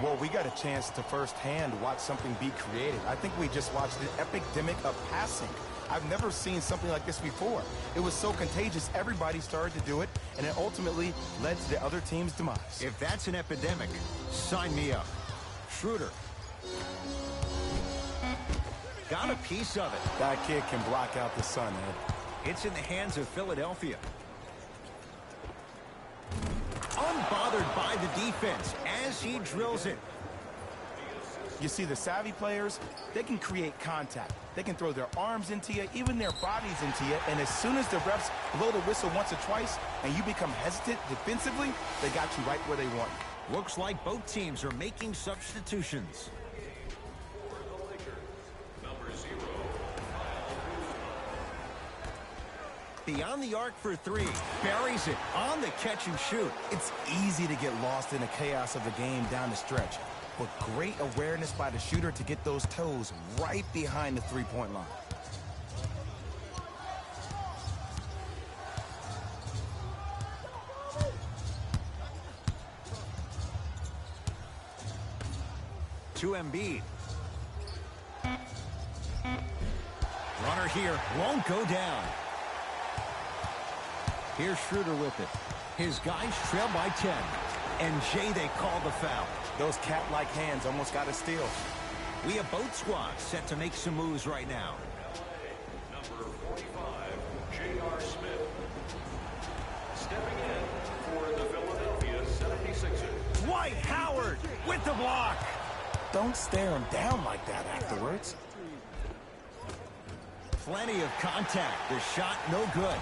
Well, we got a chance to firsthand watch something be created. I think we just watched an epidemic of passing. I've never seen something like this before. It was so contagious, everybody started to do it, and it ultimately led to the other team's demise. If that's an epidemic, sign me up. Schroeder. Got a piece of it. That kid can block out the sun, Ed. It's in the hands of Philadelphia. Unbothered by the defense as he drills it. You see, the savvy players, they can create contact. They can throw their arms into you, even their bodies into you, and as soon as the refs blow the whistle once or twice and you become hesitant defensively, they got you right where they want you. Looks like both teams are making substitutions. Beyond the arc for 3. Buries it on the catch and shoot. It's easy to get lost in the chaos of the game down the stretch, but great awareness by the shooter to get those toes right behind the three-point line. To Embiid. Runner here won't go down. Here's Schroeder with it. His guys trail by 10. And Jay, they call the foul. Those cat-like hands almost got a steal. We have both squads set to make some moves right now. Number 45, J.R. Smith. Stepping in for the Philadelphia 76ers. Dwight Howard with the block. Don't stare him down like that afterwards. Plenty of contact. The shot no good.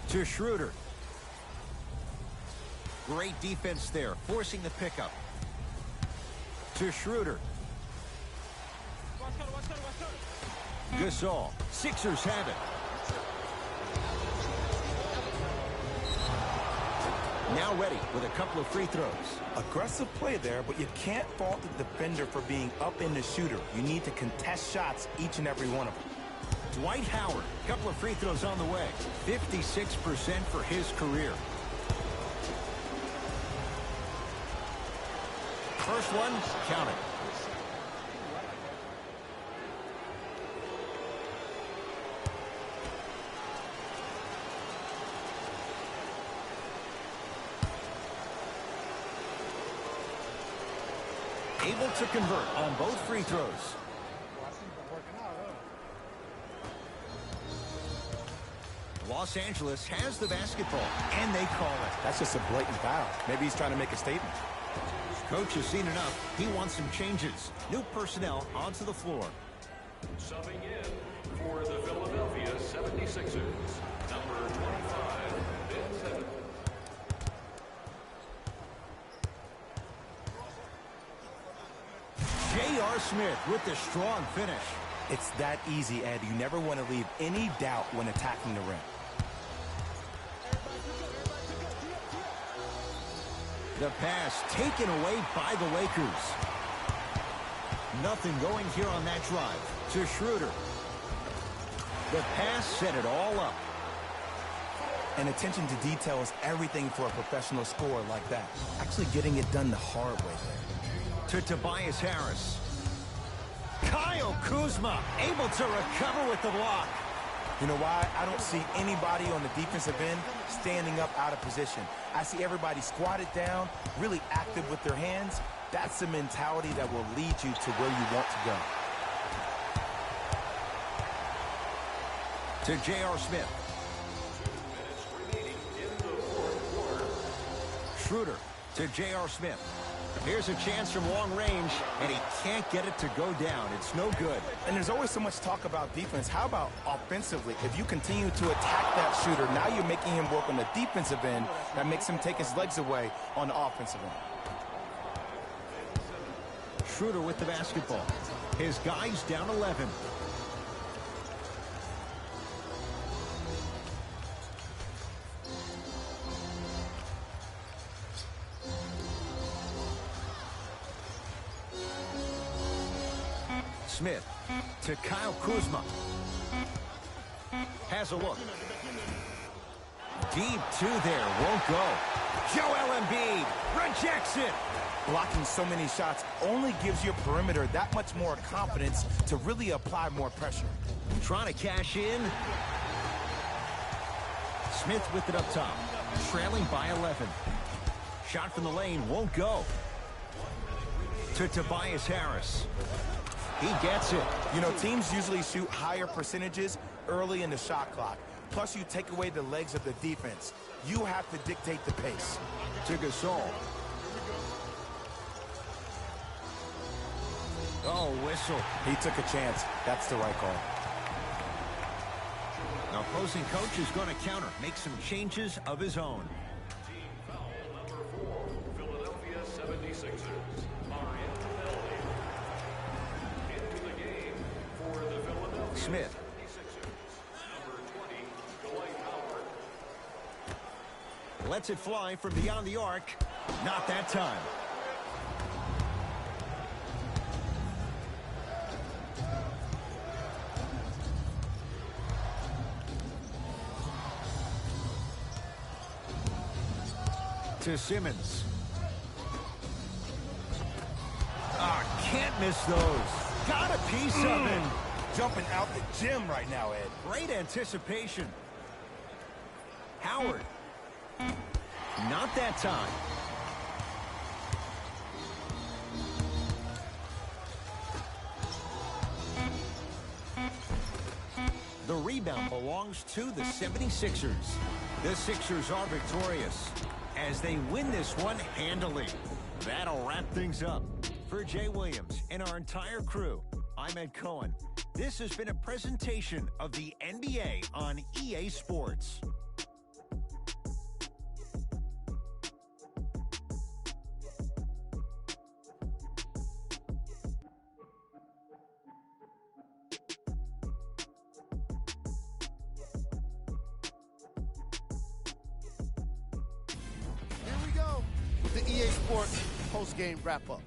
To Schroeder. Great defense there, forcing the pickup. To Schroeder. Gasol. Sixers have it. Now ready with a couple of free throws. Aggressive play there, but you can't fault the defender for being up in the shooter. You need to contest shots, each and every one of them. Dwight Howard, a couple of free throws on the way. 56% for his career. First one, count it. Able to convert on both free throws. Los Angeles has the basketball, and they call it. That's just a blatant foul. Maybe he's trying to make a statement. Coach has seen enough. He wants some changes. New personnel onto the floor. Subbing in for the Philadelphia 76ers, number 25, Ben Simmons. J.R. Smith with the strong finish. It's that easy, Ed. You never want to leave any doubt when attacking the rim. The pass taken away by the Lakers. Nothing going here on that drive. To Schroeder. The pass set it all up. And attention to detail is everything for a professional scorer like that. Actually getting it done the hard way there. To Tobias Harris. Kyle Kuzma able to recover with the block. You know why? I don't see anybody on the defensive end standing up out of position. I see everybody squatted down, really active with their hands. That's the mentality that will lead you to where you want to go. To J.R. Smith. 2 minutes remaining in the fourth quarter. Schroeder to J.R. Smith. Here's a chance from long range, and he can't get it to go down. It's no good. And there's always so much talk about defense. How about offensively? If you continue to attack that shooter, now you're making him work on the defensive end. That makes him take his legs away on the offensive end. Schroeder with the basketball. His guy's down 11. Smith to Kyle Kuzma. Has a look. Deep two there, won't go. Joel Embiid rejects it. Blocking so many shots only gives your perimeter that much more confidence to really apply more pressure. Trying to cash in. Smith with it up top. Trailing by 11. Shot from the lane won't go. To Tobias Harris. He gets it. You know, teams usually shoot higher percentages early in the shot clock. Plus, you take away the legs of the defense. You have to dictate the pace. To Gasol. Oh, whistle. He took a chance. That's the right call. The opposing coach is going to counter, make some changes of his own. Team foul number 4, Philadelphia 76ers. Mind penalty. Into the game for the Philadelphia Smith. 76ers. Number 20, Dwight Howard. Lets it fly from beyond the arc. Not that time. To Simmons. Can't miss those. Got a piece of it. Jumping out the gym right now, Ed. Great anticipation. Howard. Not that time. The rebound belongs to the 76ers. The Sixers are victorious as they win this one handily. That'll wrap things up. For Jay Williams and our entire crew, I'm Ed Cohen. This has been a presentation of the NBA on EA Sports. Here we go with the EA Sports post-game wrap-up.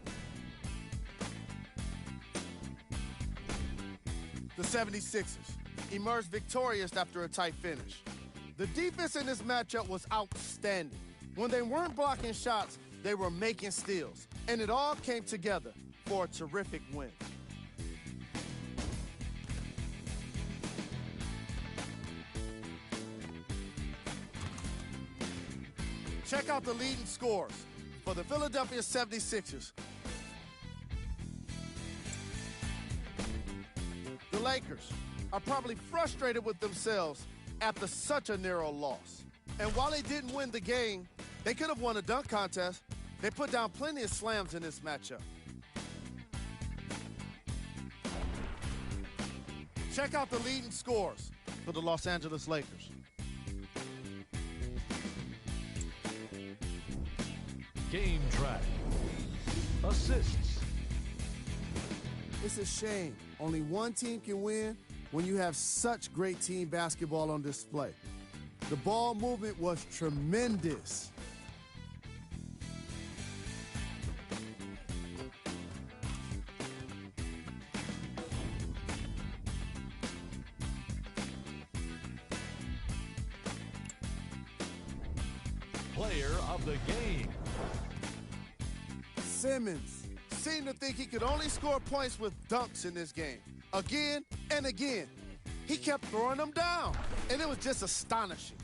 The 76ers emerged victorious after a tight finish. The defense in this matchup was outstanding. When they weren't blocking shots, they were making steals, and it all came together for a terrific win. Check out the leading scores for the Philadelphia 76ers. The Lakers are probably frustrated with themselves after such a narrow loss. And while they didn't win the game, they could have won a dunk contest. They put down plenty of slams in this matchup. Check out the leading scores for the Los Angeles Lakers. Game track. Assists. It's a shame only one team can win when you have such great team basketball on display. The ball movement was tremendous. Player of the game. Simmons, seemed to think he could only score points with dunks in this game. Again and again. He kept throwing them down, and it was just astonishing.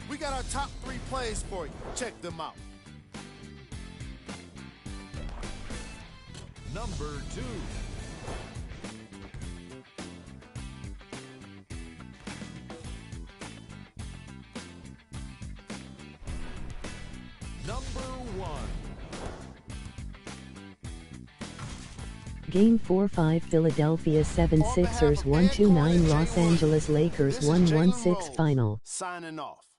We got our top 3 plays for you. Check them out. Number 2. Number 1. Game 4-5 Philadelphia 76ers 129 Los Angeles Lakers 116 final. Signing off.